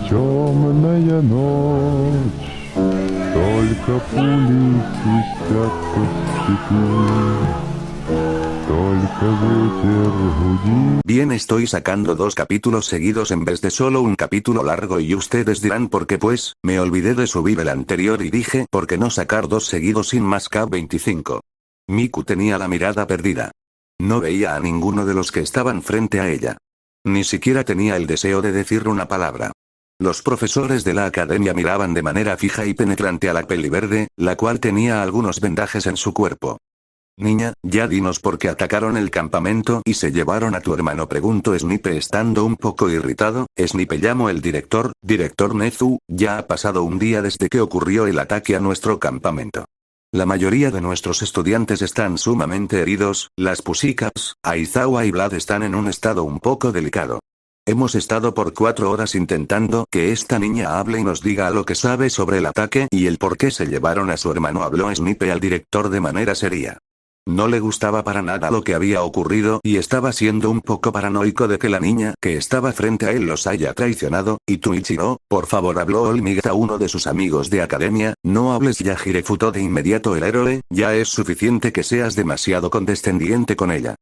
Темная ночь, только пули свистят по степи, только ветер гудит. Bien, estoy sacando 2 capítulos seguidos en vez de solo un capítulo largo y ustedes dirán por qué, pues, me olvidé de subir el anterior y dije, ¿por qué no sacar 2 seguidos sin más K25? Miku tenía la mirada perdida. No veía a ninguno de los que estaban frente a ella. Ni siquiera tenía el deseo de decir una palabra. Los profesores de la academia miraban de manera fija y penetrante a la peliverde, la cual tenía algunos vendajes en su cuerpo. Niña, ya dinos por qué atacaron el campamento y se llevaron a tu hermano, preguntó Snipe estando un poco irritado. Snipe, llamó el director Nezu, ya ha pasado un día desde que ocurrió el ataque a nuestro campamento. La mayoría de nuestros estudiantes están sumamente heridos, las Pussycats, Aizawa y Vlad están en un estado un poco delicado. Hemos estado por 4 horas intentando que esta niña hable y nos diga lo que sabe sobre el ataque y el por qué se llevaron a su hermano, habló Snipe al director de manera seria. No le gustaba para nada lo que había ocurrido y estaba siendo un poco paranoico de que la niña que estaba frente a él los haya traicionado. Y tú, Ichiro, por favor, habló Olmigata, uno de sus amigos de academia, no hables ya, refutó de inmediato el héroe, ya es suficiente que seas demasiado condescendiente con ella.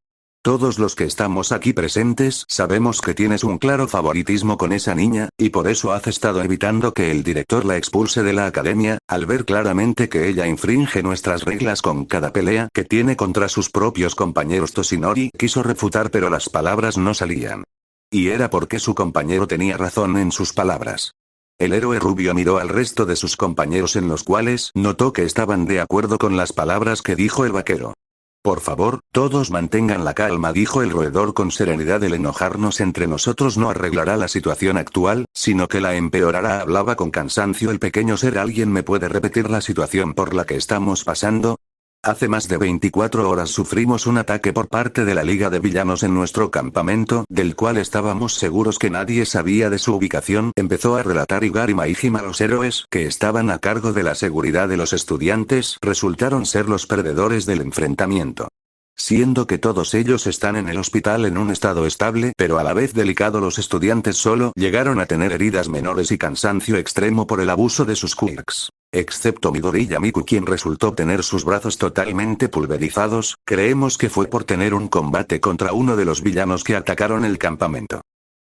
Todos los que estamos aquí presentes sabemos que tienes un claro favoritismo con esa niña, y por eso has estado evitando que el director la expulse de la academia, al ver claramente que ella infringe nuestras reglas con cada pelea que tiene contra sus propios compañeros. Toshinori quiso refutar, pero las palabras no salían. Y era porque su compañero tenía razón en sus palabras. El héroe rubio miró al resto de sus compañeros, en los cuales notó que estaban de acuerdo con las palabras que dijo el vaquero. Por favor, todos mantengan la calma, dijo el roedor con serenidad. El enojarnos entre nosotros no arreglará la situación actual, sino que la empeorará, hablaba con cansancio el pequeño ser. ¿Alguien me puede repetir la situación por la que estamos pasando? Hace más de 24 horas sufrimos un ataque por parte de la Liga de Villanos en nuestro campamento, del cual estábamos seguros que nadie sabía de su ubicación, empezó a relatar Igari Maijima. Los héroes que estaban a cargo de la seguridad de los estudiantes resultaron ser los perdedores del enfrentamiento. Siendo que todos ellos están en el hospital en un estado estable pero a la vez delicado, los estudiantes solo llegaron a tener heridas menores y cansancio extremo por el abuso de sus quirks. Excepto Midori y Miku, quien resultó tener sus brazos totalmente pulverizados, creemos que fue por tener un combate contra uno de los villanos que atacaron el campamento.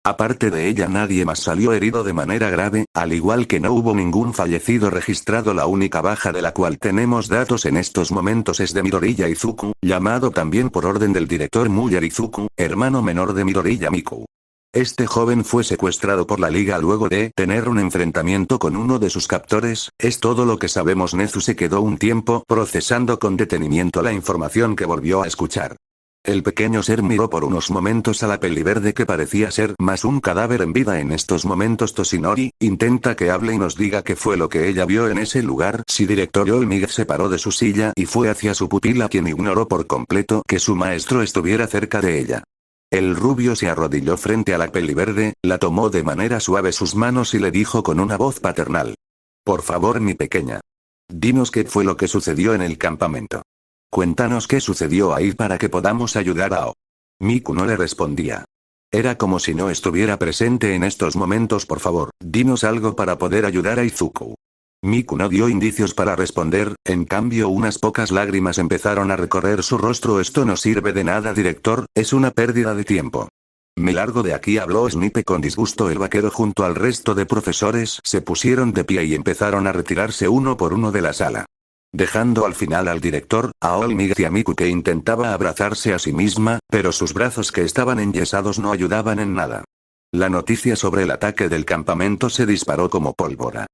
Aparte de ella, nadie más salió herido de manera grave, al igual que no hubo ningún fallecido registrado. La única baja de la cual tenemos datos en estos momentos es de Midoriya Izuku, llamado también por orden del director Muyer Izuku, hermano menor de Midoriya Miku. Este joven fue secuestrado por la liga luego de tener un enfrentamiento con uno de sus captores, es todo lo que sabemos. Nezu se quedó un tiempo procesando con detenimiento la información que volvió a escuchar. El pequeño ser miró por unos momentos a la peliverde, que parecía ser más un cadáver en vida en estos momentos. Toshinori, intenta que hable y nos diga qué fue lo que ella vio en ese lugar. Si director Olmig se paró de su silla y fue hacia su pupila, quien ignoró por completo que su maestro estuviera cerca de ella. El rubio se arrodilló frente a la peliverde, la tomó de manera suave sus manos y le dijo con una voz paternal. Por favor, mi pequeña. Dinos qué fue lo que sucedió en el campamento. Cuéntanos qué sucedió ahí para que podamos ayudar a O. Miku no le respondía. Era como si no estuviera presente en estos momentos. Por favor, dinos algo para poder ayudar a Izuku. Miku no dio indicios para responder, en cambio unas pocas lágrimas empezaron a recorrer su rostro. Esto no sirve de nada, director, es una pérdida de tiempo. Me largo de aquí, habló Snipe con disgusto. El vaquero junto al resto de profesores se pusieron de pie y empezaron a retirarse uno por uno de la sala. Dejando al final al director, a Olmig y a Miku, que intentaba abrazarse a sí misma, pero sus brazos que estaban enyesados no ayudaban en nada. La noticia sobre el ataque del campamento se disparó como pólvora.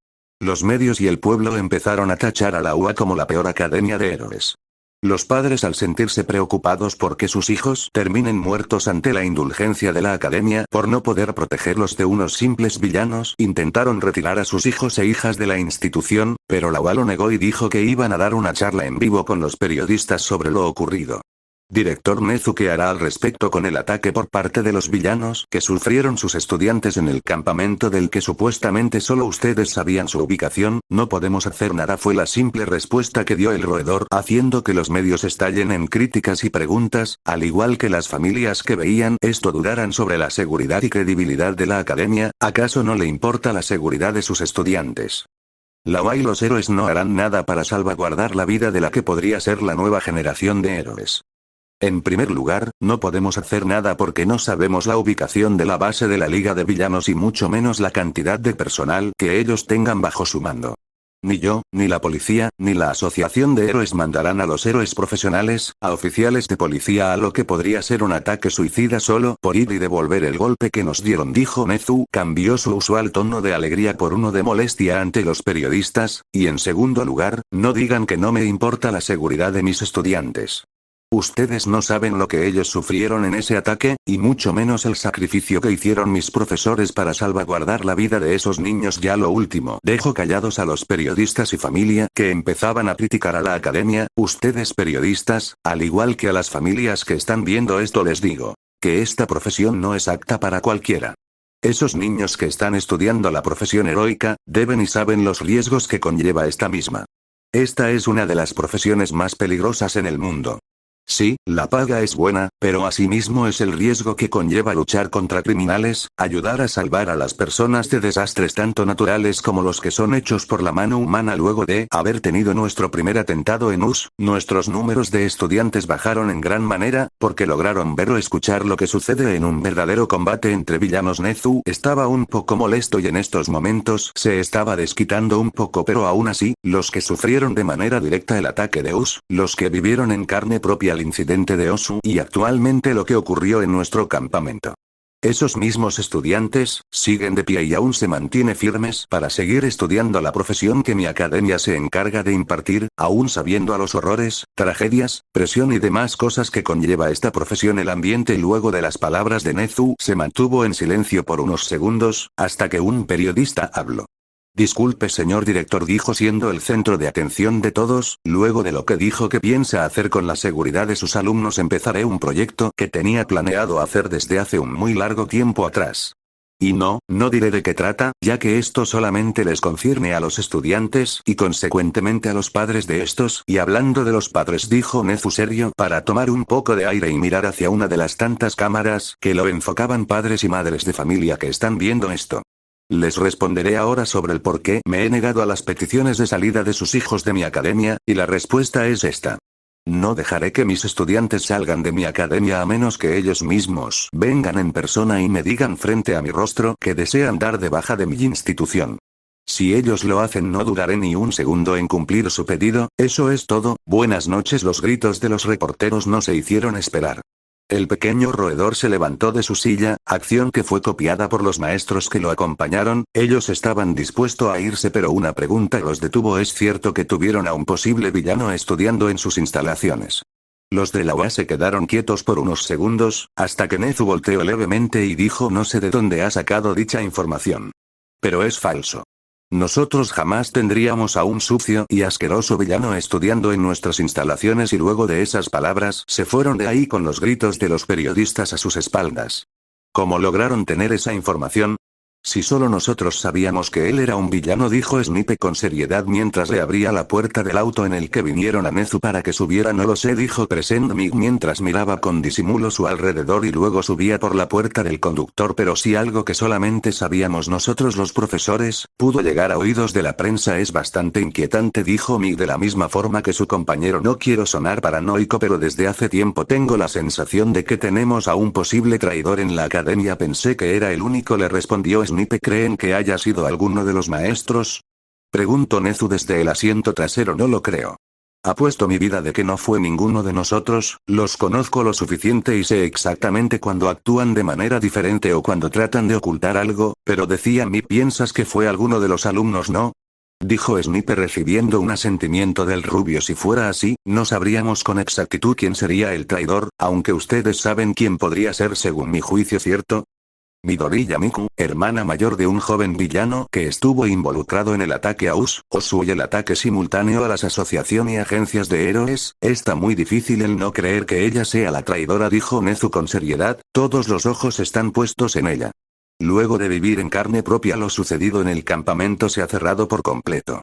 Los medios y el pueblo empezaron a tachar a la UA como la peor academia de héroes. Los padres, al sentirse preocupados por que sus hijos terminen muertos ante la indulgencia de la academia por no poder protegerlos de unos simples villanos, intentaron retirar a sus hijos e hijas de la institución, pero la UA lo negó y dijo que iban a dar una charla en vivo con los periodistas sobre lo ocurrido. Director Nezu, ¿qué hará al respecto con el ataque por parte de los villanos que sufrieron sus estudiantes en el campamento del que supuestamente solo ustedes sabían su ubicación? No podemos hacer nada, fue la simple respuesta que dio el roedor, haciendo que los medios estallen en críticas y preguntas, al igual que las familias que veían esto dudaran sobre la seguridad y credibilidad de la academia. ¿Acaso no le importa la seguridad de sus estudiantes? Lawa y los héroes no harán nada para salvaguardar la vida de la que podría ser la nueva generación de héroes. En primer lugar, no podemos hacer nada porque no sabemos la ubicación de la base de la Liga de Villanos y mucho menos la cantidad de personal que ellos tengan bajo su mando. Ni yo, ni la policía, ni la asociación de héroes mandarán a los héroes profesionales, a oficiales de policía a lo que podría ser un ataque suicida solo por ir y devolver el golpe que nos dieron, dijo Nezu. Cambió su usual tono de alegría por uno de molestia ante los periodistas, y en segundo lugar, no digan que no me importa la seguridad de mis estudiantes. Ustedes no saben lo que ellos sufrieron en ese ataque, y mucho menos el sacrificio que hicieron mis profesores para salvaguardar la vida de esos niños. Ya lo último, dejo callados a los periodistas y familia que empezaban a criticar a la academia. Ustedes periodistas, al igual que a las familias que están viendo esto, les digo que esta profesión no es apta para cualquiera. Esos niños que están estudiando la profesión heroica, deben y saben los riesgos que conlleva esta misma. Esta es una de las profesiones más peligrosas en el mundo. Sí, la paga es buena, pero asimismo es el riesgo que conlleva luchar contra criminales, ayudar a salvar a las personas de desastres tanto naturales como los que son hechos por la mano humana. Luego de haber tenido nuestro primer atentado en US, nuestros números de estudiantes bajaron en gran manera, porque lograron ver o escuchar lo que sucede en un verdadero combate entre villanos. Nezu estaba un poco molesto y en estos momentos se estaba desquitando un poco, pero aún así, los que sufrieron de manera directa el ataque de US, los que vivieron en carne propia el incidente de Osu y actualmente lo que ocurrió en nuestro campamento. Esos mismos estudiantes, siguen de pie y aún se mantienen firmes para seguir estudiando la profesión que mi academia se encarga de impartir, aún sabiendo a los horrores, tragedias, presión y demás cosas que conlleva esta profesión. El ambiente luego de las palabras de Nezu se mantuvo en silencio por unos segundos, hasta que un periodista habló. Disculpe señor director, dijo siendo el centro de atención de todos, luego de lo que dijo que piensa hacer con la seguridad de sus alumnos. Empezaré un proyecto que tenía planeado hacer desde hace un muy largo tiempo atrás. Y no diré de qué trata, ya que esto solamente les concierne a los estudiantes y consecuentemente a los padres de estos. Y hablando de los padres, dijo Nezu serio para tomar un poco de aire y mirar hacia una de las tantas cámaras que lo enfocaban. Padres y madres de familia que están viendo esto. Les responderé ahora sobre el por qué me he negado a las peticiones de salida de sus hijos de mi academia, y la respuesta es esta. No dejaré que mis estudiantes salgan de mi academia a menos que ellos mismos vengan en persona y me digan frente a mi rostro que desean dar de baja de mi institución. Si ellos lo hacen, no dudaré ni un segundo en cumplir su pedido. Eso es todo. Buenas noches. Los gritos de los reporteros no se hicieron esperar. El pequeño roedor se levantó de su silla, acción que fue copiada por los maestros que lo acompañaron. Ellos estaban dispuestos a irse, pero una pregunta los detuvo. ¿Es cierto que tuvieron a un posible villano estudiando en sus instalaciones? Los de la UA se quedaron quietos por unos segundos, hasta que Nezu volteó levemente y dijo: no sé de dónde ha sacado dicha información. Pero es falso. Nosotros jamás tendríamos a un sucio y asqueroso villano estudiando en nuestras instalaciones. Y luego de esas palabras se fueron de ahí con los gritos de los periodistas a sus espaldas. ¿Cómo lograron tener esa información? Si solo nosotros sabíamos que él era un villano, dijo Snipe con seriedad mientras le abría la puerta del auto en el que vinieron a Nezu para que subiera. No lo sé, dijo Crescent Mig mientras miraba con disimulo su alrededor y luego subía por la puerta del conductor. Pero si algo que solamente sabíamos nosotros los profesores, pudo llegar a oídos de la prensa, es bastante inquietante, dijo Mig de la misma forma que su compañero. No quiero sonar paranoico, pero desde hace tiempo tengo la sensación de que tenemos a un posible traidor en la academia. Pensé que era el único, le respondió Snipe. ¿Creen que haya sido alguno de los maestros? Preguntó Nezu desde el asiento trasero. No lo creo. Apuesto mi vida de que no fue ninguno de nosotros. Los conozco lo suficiente y sé exactamente cuando actúan de manera diferente o cuando tratan de ocultar algo, pero decía Mi, ¿piensas que fue alguno de los alumnos? No, dijo Snipe recibiendo un asentimiento del rubio. Si fuera así, no sabríamos con exactitud quién sería el traidor, aunque ustedes saben quién podría ser según mi juicio, ¿cierto? Midoriya Miku, hermana mayor de un joven villano que estuvo involucrado en el ataque a Osu y el ataque simultáneo a las asociación y agencias de héroes, está muy difícil el no creer que ella sea la traidora, dijo Nezu con seriedad, todos los ojos están puestos en ella. Luego de vivir en carne propia lo sucedido en el campamento se ha cerrado por completo.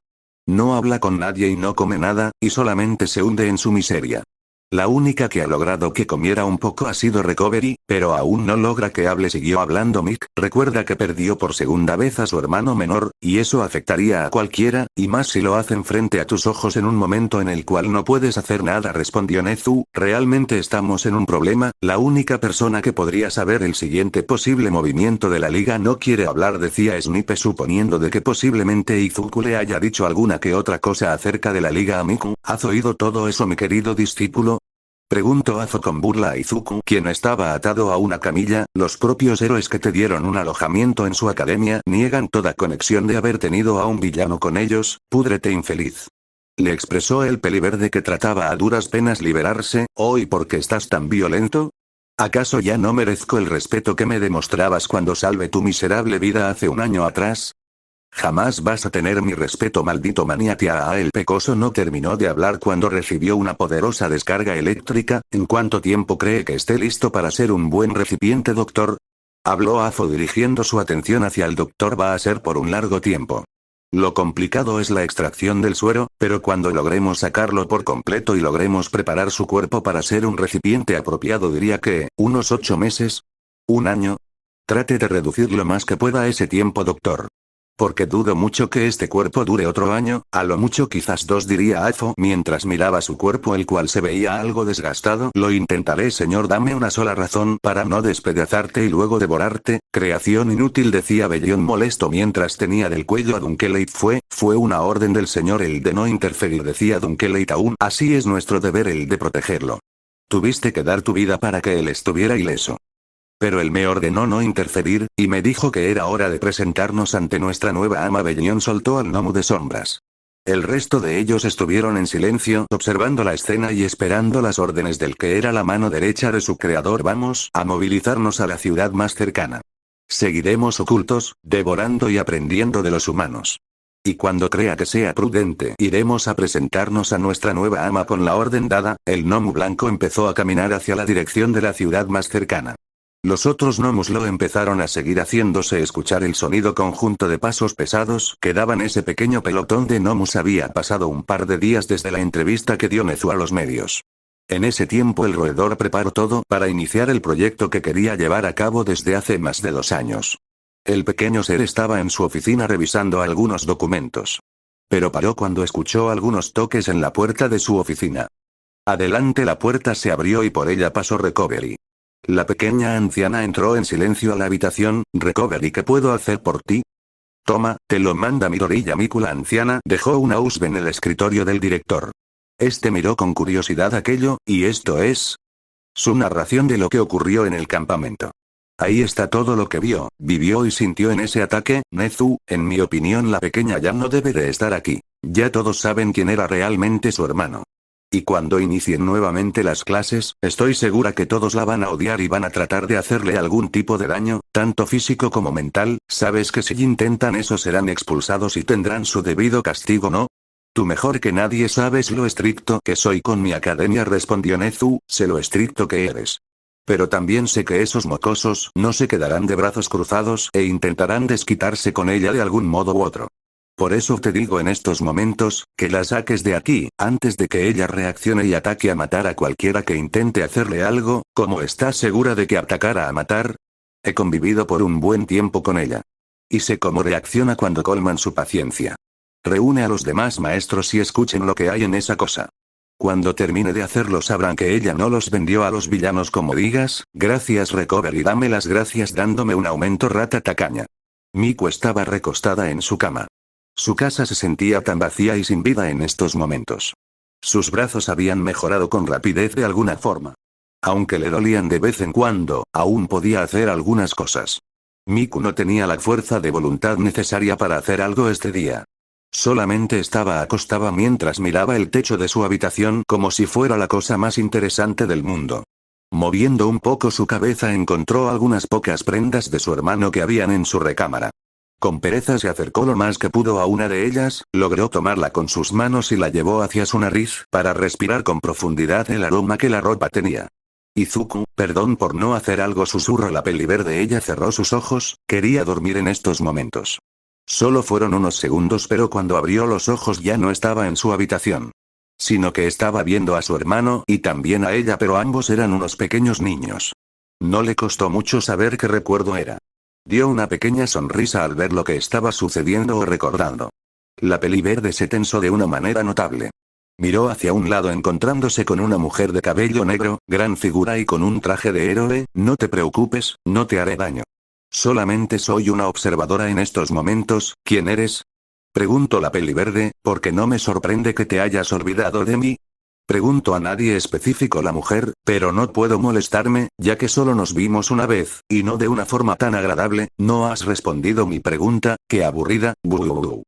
No habla con nadie y no come nada, y solamente se hunde en su miseria. La única que ha logrado que comiera un poco ha sido Recovery, pero aún no logra que hable, siguió hablando Mick, recuerda que perdió por segunda vez a su hermano menor, y eso afectaría a cualquiera, y más si lo hacen frente a tus ojos en un momento en el cual no puedes hacer nada, respondió Nezu, realmente estamos en un problema, la única persona que podría saber el siguiente posible movimiento de la liga no quiere hablar, decía Snipe, suponiendo de que posiblemente Izuku le haya dicho alguna que otra cosa acerca de la liga a Miku. ¿Has oído todo eso, mi querido discípulo? Preguntó Azo con burla a Izuku, quien estaba atado a una camilla. Los propios héroes que te dieron un alojamiento en su academia niegan toda conexión de haber tenido a un villano con ellos, púdrete infeliz. Le expresó el peliverde que trataba a duras penas liberarse. ¿Oh, y por qué estás tan violento? ¿Acaso ya no merezco el respeto que me demostrabas cuando salvé tu miserable vida hace un año atrás? Jamás vas a tener mi respeto, maldito maniatia. El pecoso no terminó de hablar cuando recibió una poderosa descarga eléctrica. ¿En cuánto tiempo cree que esté listo para ser un buen recipiente, doctor? Habló Azo dirigiendo su atención hacia el doctor. Va a ser por un largo tiempo. Lo complicado es la extracción del suero, pero cuando logremos sacarlo por completo y logremos preparar su cuerpo para ser un recipiente apropiado, diría que, unos 8 meses. ¿Un año? Trate de reducir lo más que pueda ese tiempo, doctor. Porque dudo mucho que este cuerpo dure otro año, a lo mucho quizás 2, diría Azo mientras miraba su cuerpo, el cual se veía algo desgastado. Lo intentaré, señor, dame una sola razón para no despedazarte y luego devorarte. Creación inútil, decía Bellion molesto mientras tenía del cuello a Dunkeleit. Fue una orden del señor el de no interferir, decía Dunkeleit aún. Así es nuestro deber el de protegerlo. Tuviste que dar tu vida para que él estuviera ileso. Pero él me ordenó no interferir, y me dijo que era hora de presentarnos ante nuestra nueva ama. Bellion soltó al gnomo de sombras. El resto de ellos estuvieron en silencio, observando la escena y esperando las órdenes del que era la mano derecha de su creador. Vamos a movilizarnos a la ciudad más cercana. Seguiremos ocultos, devorando y aprendiendo de los humanos. Y cuando crea que sea prudente, iremos a presentarnos a nuestra nueva ama. Con la orden dada, el gnomo blanco empezó a caminar hacia la dirección de la ciudad más cercana. Los otros gnomos lo empezaron a seguir, haciéndose escuchar el sonido conjunto de pasos pesados que daban ese pequeño pelotón de gnomos. Había pasado un par de días desde la entrevista que dio Nezu a los medios. En ese tiempo el roedor preparó todo para iniciar el proyecto que quería llevar a cabo desde hace más de 2 años. El pequeño ser estaba en su oficina revisando algunos documentos. Pero paró cuando escuchó algunos toques en la puerta de su oficina. Adelante, la puerta se abrió y por ella pasó Recovery. La pequeña anciana entró en silencio a la habitación. Recovery, ¿qué puedo hacer por ti? Toma, te lo manda Midoriya Miku. La anciana dejó una USB en el escritorio del director. Este miró con curiosidad aquello, y esto es su narración de lo que ocurrió en el campamento. Ahí está todo lo que vio, vivió y sintió en ese ataque. Nezu, en mi opinión la pequeña ya no debe de estar aquí. Ya todos saben quién era realmente su hermano. Y cuando inicien nuevamente las clases, estoy segura que todos la van a odiar y van a tratar de hacerle algún tipo de daño, tanto físico como mental. Sabes que si intentan eso serán expulsados y tendrán su debido castigo, ¿no? Tú mejor que nadie sabes lo estricto que soy con mi academia, respondió Nezu. Sé lo estricto que eres. Pero también sé que esos mocosos no se quedarán de brazos cruzados e intentarán desquitarse con ella de algún modo u otro. Por eso te digo en estos momentos, que la saques de aquí, antes de que ella reaccione y ataque a matar a cualquiera que intente hacerle algo. ¿Cómo estás segura de que atacara a matar? He convivido por un buen tiempo con ella. Y sé cómo reacciona cuando colman su paciencia. Reúne a los demás maestros y escuchen lo que hay en esa cosa. Cuando termine de hacerlo sabrán que ella no los vendió a los villanos como digas. Gracias Recovery, dame las gracias dándome un aumento, rata tacaña. Miku estaba recostada en su cama. Su casa se sentía tan vacía y sin vida en estos momentos. Sus brazos habían mejorado con rapidez de alguna forma. Aunque le dolían de vez en cuando, aún podía hacer algunas cosas. Miku no tenía la fuerza de voluntad necesaria para hacer algo este día. Solamente estaba acostada mientras miraba el techo de su habitación como si fuera la cosa más interesante del mundo. Moviendo un poco su cabeza encontró algunas pocas prendas de su hermano que habían en su recámara. Con pereza se acercó lo más que pudo a una de ellas, logró tomarla con sus manos y la llevó hacia su nariz, para respirar con profundidad el aroma que la ropa tenía. Izuku, perdón por no hacer algo, susurró la peliverde. Ella cerró sus ojos, quería dormir en estos momentos. Solo fueron unos segundos, pero cuando abrió los ojos ya no estaba en su habitación. Sino que estaba viendo a su hermano y también a ella, pero ambos eran unos pequeños niños. No le costó mucho saber qué recuerdo era. Dio una pequeña sonrisa al ver lo que estaba sucediendo o recordando. La peliverde se tensó de una manera notable. Miró hacia un lado encontrándose con una mujer de cabello negro, gran figura y con un traje de héroe. No te preocupes, no te haré daño. Solamente soy una observadora en estos momentos. ¿Quién eres? Preguntó la peliverde, porque no me sorprende que te hayas olvidado de mí. Pregunto a nadie específico la mujer, pero no puedo molestarme, ya que solo nos vimos una vez, y no de una forma tan agradable. No has respondido mi pregunta, qué aburrida. Buh.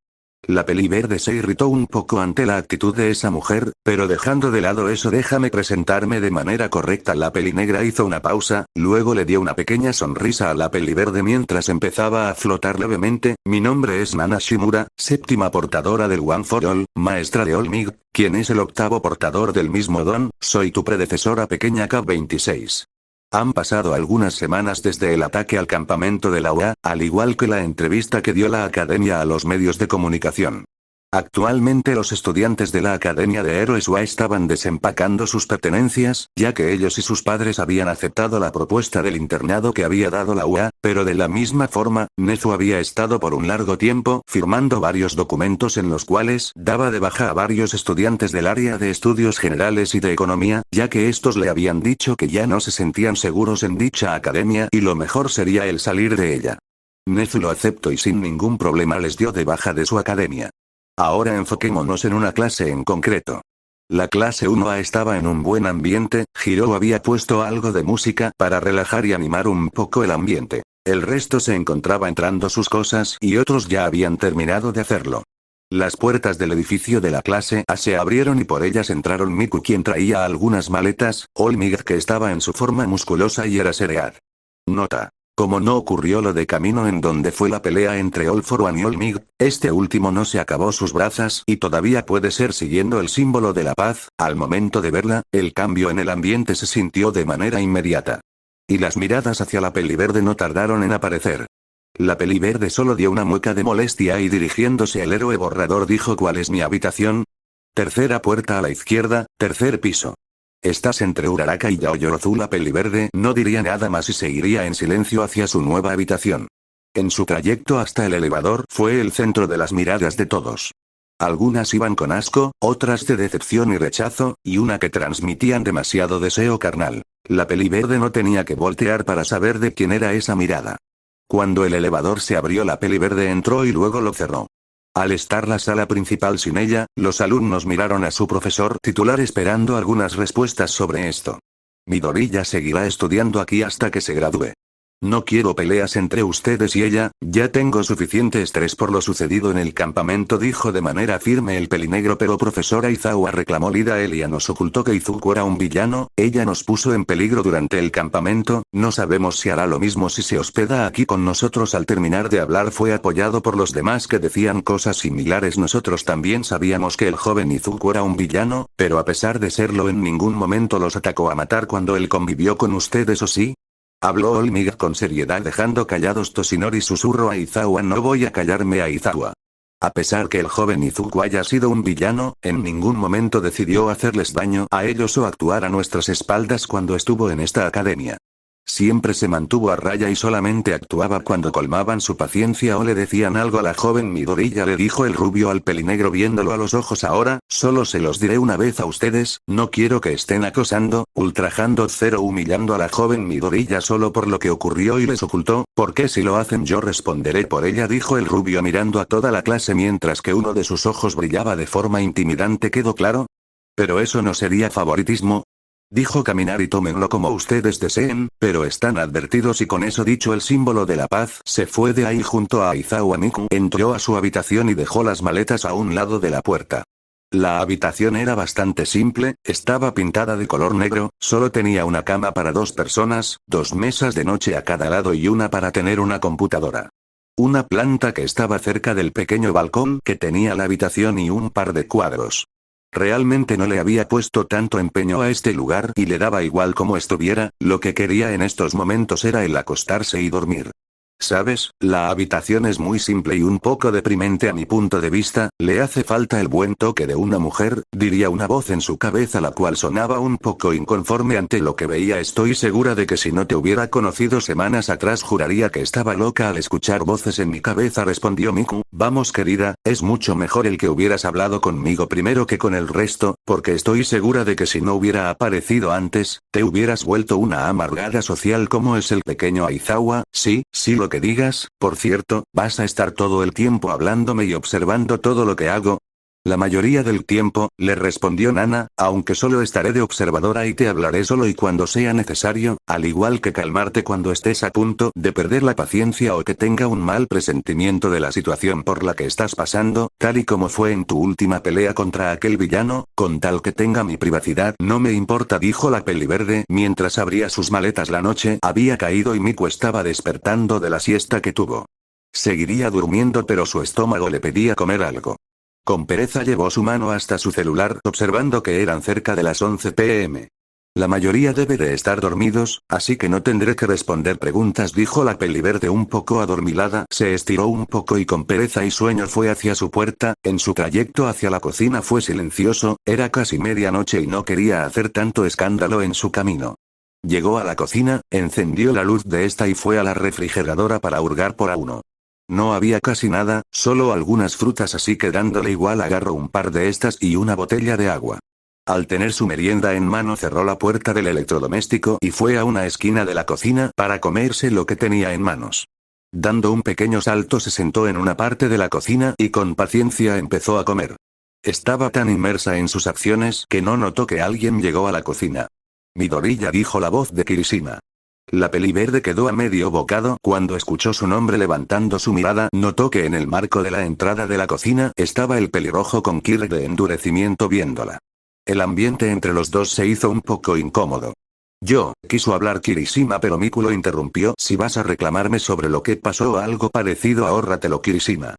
La peliverde se irritó un poco ante la actitud de esa mujer, pero dejando de lado eso, déjame presentarme de manera correcta. La pelinegra hizo una pausa, luego le dio una pequeña sonrisa a la peliverde mientras empezaba a flotar levemente. Mi nombre es Nana Shimura, séptima portadora del One for All, maestra de All Might, quien es el octavo portador del mismo don. Soy tu predecesora pequeña K26. Han pasado algunas semanas desde el ataque al campamento de la UA, al igual que la entrevista que dio la academia a los medios de comunicación. Actualmente los estudiantes de la Academia de Héroes UA estaban desempacando sus pertenencias, ya que ellos y sus padres habían aceptado la propuesta del internado que había dado la UA, pero de la misma forma, Nezu había estado por un largo tiempo firmando varios documentos en los cuales daba de baja a varios estudiantes del área de estudios generales y de economía, ya que estos le habían dicho que ya no se sentían seguros en dicha academia y lo mejor sería el salir de ella. Nezu lo aceptó y sin ningún problema les dio de baja de su academia. Ahora enfoquémonos en una clase en concreto. La clase 1A estaba en un buen ambiente. Hiro había puesto algo de música para relajar y animar un poco el ambiente. El resto se encontraba entrando sus cosas y otros ya habían terminado de hacerlo. Las puertas del edificio de la clase A se abrieron y por ellas entraron Miku, quien traía algunas maletas, All Might, que estaba en su forma musculosa, y era Seread. Nota. Como no ocurrió lo de camino en donde fue la pelea entre All For One y All Might, este último no se acabó sus brazas y todavía puede ser siguiendo el símbolo de la paz. Al momento de verla, el cambio en el ambiente se sintió de manera inmediata. Y las miradas hacia la peliverde no tardaron en aparecer. La peliverde solo dio una mueca de molestia y dirigiéndose al héroe borrador dijo: ¿Cuál es mi habitación? Tercera puerta a la izquierda, tercer piso. Estás entre Uraraka y Yaoyorozu. La peliverde no diría nada más y seguiría en silencio hacia su nueva habitación. En su trayecto hasta el elevador fue el centro de las miradas de todos. Algunas iban con asco, otras de decepción y rechazo, y una que transmitían demasiado deseo carnal. La peliverde no tenía que voltear para saber de quién era esa mirada. Cuando el elevador se abrió, la peliverde entró y luego lo cerró. Al estar la sala principal sin ella, los alumnos miraron a su profesor titular esperando algunas respuestas sobre esto. Midoriya seguirá estudiando aquí hasta que se gradúe. No quiero peleas entre ustedes y ella, ya tengo suficiente estrés por lo sucedido en el campamento, dijo de manera firme el pelinegro. Pero profesora Izawa, reclamó Lida, Elia nos ocultó que Izuku era un villano, ella nos puso en peligro durante el campamento, no sabemos si hará lo mismo si se hospeda aquí con nosotros. Al terminar de hablar fue apoyado por los demás que decían cosas similares. Nosotros también sabíamos que el joven Izuku era un villano, pero a pesar de serlo en ningún momento los atacó a matar cuando él convivió con ustedes, ¿o sí? Habló All Might con seriedad, dejando callados Toshinori. Susurró a Izawa: no voy a callarme. A Izawa. A pesar que el joven Izuku haya sido un villano, en ningún momento decidió hacerles daño a ellos o actuar a nuestras espaldas cuando estuvo en esta academia. Siempre se mantuvo a raya y solamente actuaba cuando colmaban su paciencia o le decían algo a la joven Midoriya, le dijo el rubio al pelinegro viéndolo a los ojos. Ahora, solo se los diré una vez a ustedes, no quiero que estén acosando, ultrajando, humillando a la joven Midoriya solo por lo que ocurrió y les ocultó, porque si lo hacen yo responderé por ella, dijo el rubio mirando a toda la clase mientras que uno de sus ojos brillaba de forma intimidante. ¿Quedó claro? Pero eso no sería favoritismo, dijo Kaminari. Tómenlo como ustedes deseen, pero están advertidos. Y con eso dicho, el símbolo de la paz se fue de ahí junto a Aizawa. Miku entró a su habitación y dejó las maletas a un lado de la puerta. La habitación era bastante simple, estaba pintada de color negro, solo tenía una cama para 2 personas, 2 mesas de noche a cada lado y una para tener una computadora. Una planta que estaba cerca del pequeño balcón que tenía la habitación y un par de cuadros. Realmente no le había puesto tanto empeño a este lugar y le daba igual cómo estuviera, lo que quería en estos momentos era el acostarse y dormir. ¿Sabes? La habitación es muy simple y un poco deprimente a mi punto de vista, le hace falta el buen toque de una mujer, diría una voz en su cabeza la cual sonaba un poco inconforme ante lo que veía. Estoy segura de que si no te hubiera conocido semanas atrás juraría que estaba loca al escuchar voces en mi cabeza, respondió Miku. Vamos querida, es mucho mejor el que hubieras hablado conmigo primero que con el resto, porque estoy segura de que si no hubiera aparecido antes, te hubieras vuelto una amargada social como es el pequeño Aizawa. Sí, lo que digas. Por cierto, ¿vas a estar todo el tiempo hablándome y observando todo lo que hago? La mayoría del tiempo, le respondió Nana, aunque solo estaré de observadora y te hablaré solo y cuando sea necesario, al igual que calmarte cuando estés a punto de perder la paciencia o que tenga un mal presentimiento de la situación por la que estás pasando, tal y como fue en tu última pelea contra aquel villano, con tal que tenga mi privacidad. No me importa, dijo la peliverde mientras abría sus maletas. La noche había caído y Miku estaba despertando de la siesta que tuvo. Seguiría durmiendo pero su estómago le pedía comer algo. Con pereza llevó su mano hasta su celular observando que eran cerca de las 11 p.m. La mayoría debe de estar dormidos, así que no tendré que responder preguntas, dijo la peliverde un poco adormilada. Se estiró un poco y con pereza y sueño fue hacia su puerta. En su trayecto hacia la cocina fue silencioso, era casi medianoche y no quería hacer tanto escándalo en su camino. Llegó a la cocina, encendió la luz de esta y fue a la refrigeradora para hurgar por uno. No había casi nada, solo algunas frutas, así que dándole igual agarró un par de estas y una botella de agua. Al tener su merienda en mano cerró la puerta del electrodoméstico y fue a una esquina de la cocina para comerse lo que tenía en manos. Dando un pequeño salto se sentó en una parte de la cocina y con paciencia empezó a comer. Estaba tan inmersa en sus acciones que no notó que alguien llegó a la cocina. Midoriya, dijo la voz de Kirishima. La peliverde quedó a medio bocado cuando escuchó su nombre. Levantando su mirada, notó que en el marco de la entrada de la cocina estaba el pelirrojo con Kir de endurecimiento viéndola. El ambiente entre los dos se hizo un poco incómodo. Quiso hablar Kirishima pero Miku lo interrumpió. Si vas a reclamarme sobre lo que pasó o algo parecido, ahórratelo, Kirishima.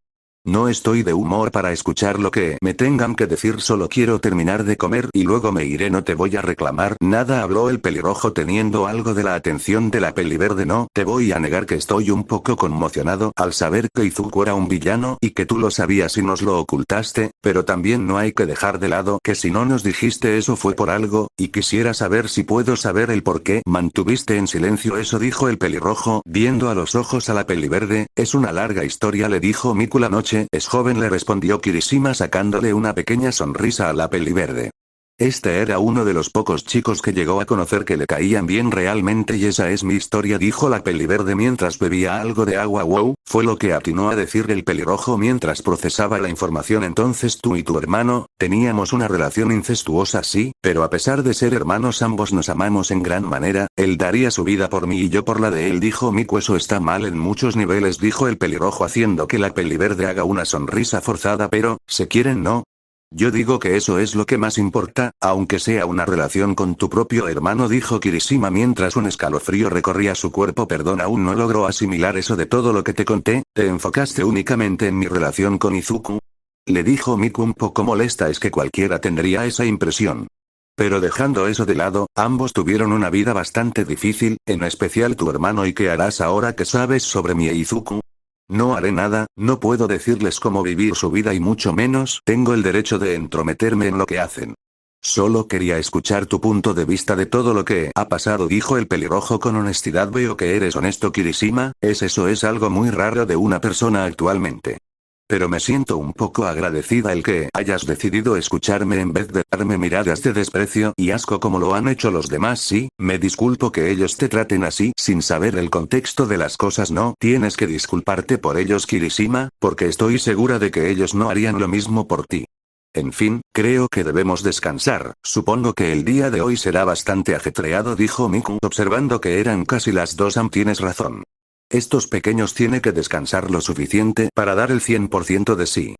No estoy de humor para escuchar lo que me tengan que decir, solo quiero terminar de comer y luego me iré. No te voy a reclamar nada, habló el pelirrojo teniendo algo de la atención de la peliverde. No te voy a negar que estoy un poco conmocionado al saber que Izuku era un villano y que tú lo sabías y nos lo ocultaste, pero también no hay que dejar de lado que si no nos dijiste eso fue por algo, y quisiera saber si puedo saber el por qué mantuviste en silencio eso, dijo el pelirrojo viendo a los ojos a la peliverde. Es una larga historia, le dijo Miku. La noche es joven, le respondió Kirishima sacándole una pequeña sonrisa a la peliverde. Este era uno de los pocos chicos que llegó a conocer que le caían bien realmente y esa es mi historia, dijo la peliverde mientras bebía algo de agua. Wow, fue lo que atinó a decir el pelirrojo mientras procesaba la información. Entonces tú y tu hermano, teníamos una relación incestuosa, sí, pero a pesar de ser hermanos ambos nos amamos en gran manera, él daría su vida por mí y yo por la de él, dijo Miku. Eso está mal en muchos niveles, dijo el pelirrojo haciendo que la peliverde haga una sonrisa forzada. Pero, ¿se quieren, no? Yo digo que eso es lo que más importa, aunque sea una relación con tu propio hermano, dijo Kirishima mientras un escalofrío recorría su cuerpo. Perdón, aún no logro asimilar eso de todo lo que te conté. ¿Te enfocaste únicamente en mi relación con Izuku?, le dijo Miku un poco molesta. Es que cualquiera tendría esa impresión. Pero dejando eso de lado, ambos tuvieron una vida bastante difícil, en especial tu hermano. ¿Y qué harás ahora que sabes sobre mi Izuku? No haré nada, no puedo decirles cómo vivir su vida y mucho menos tengo el derecho de entrometerme en lo que hacen. Solo quería escuchar tu punto de vista de todo lo que ha pasado, dijo el pelirrojo con honestidad. Veo que eres honesto, Kirishima, eso es algo muy raro de una persona actualmente. Pero me siento un poco agradecida el que hayas decidido escucharme en vez de darme miradas de desprecio y asco como lo han hecho los demás. Sí, me disculpo que ellos te traten así sin saber el contexto de las cosas. No tienes que disculparte por ellos, Kirishima, porque estoy segura de que ellos no harían lo mismo por ti. En fin, creo que debemos descansar. Supongo que el día de hoy será bastante ajetreado, dijo Miku observando que eran casi las 2 am. Tienes razón. Estos pequeños tienen que descansar lo suficiente para dar el 100% de sí.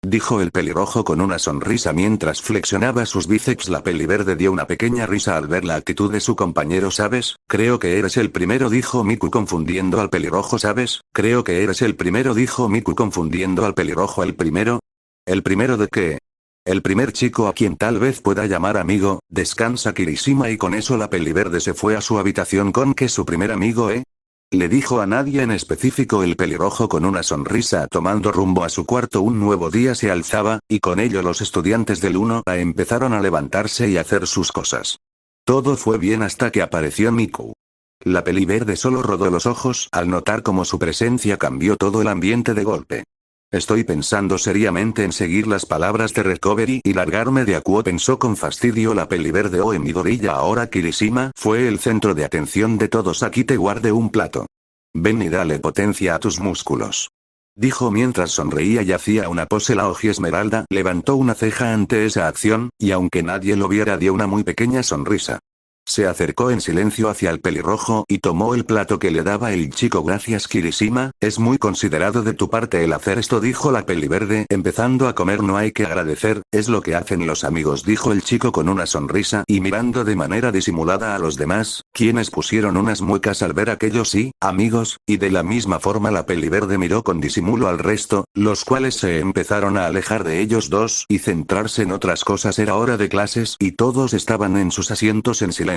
dijo el pelirrojo con una sonrisa mientras flexionaba sus bíceps. La peliverde dio una pequeña risa al ver la actitud de su compañero. ¿Sabes? Creo que eres el primero, dijo Miku confundiendo al pelirrojo. ¿Sabes? Creo que eres el primero, dijo Miku confundiendo al pelirrojo. ¿El primero? ¿El primero de qué? El primer chico a quien tal vez pueda llamar amigo. Descansa Kirishima, y con eso la peliverde se fue a su habitación. ¿Con que su primer amigo, le dijo a nadie en específico el pelirrojo con una sonrisa. Tomando rumbo a su cuarto, un nuevo día se alzaba, y con ello los estudiantes del 1A empezaron a levantarse y hacer sus cosas. Todo fue bien hasta que apareció Miku. La peliverde solo rodó los ojos al notar cómo su presencia cambió todo el ambiente de golpe. Estoy pensando seriamente en seguir las palabras de Recovery y largarme de Akuo, pensó con fastidio la peliverde. En Midoriya ahora Kirishima fue el centro de atención de todos. Aquí te guardé un plato. Ven y dale potencia a tus músculos, dijo mientras sonreía y hacía una pose. La Oji Esmeralda levantó una ceja ante esa acción, y aunque nadie lo viera dio una muy pequeña sonrisa. Se acercó en silencio hacia el pelirrojo y tomó el plato que le daba el chico. Gracias Kirishima, es muy considerado de tu parte el hacer esto, dijo la peliverde empezando a comer. No hay que agradecer, es lo que hacen los amigos, dijo el chico con una sonrisa y mirando de manera disimulada a los demás, quienes pusieron unas muecas al ver aquellos amigos, y de la misma forma la peliverde miró con disimulo al resto, los cuales se empezaron a alejar de ellos dos y centrarse en otras cosas. Era hora de clases y todos estaban en sus asientos en silencio.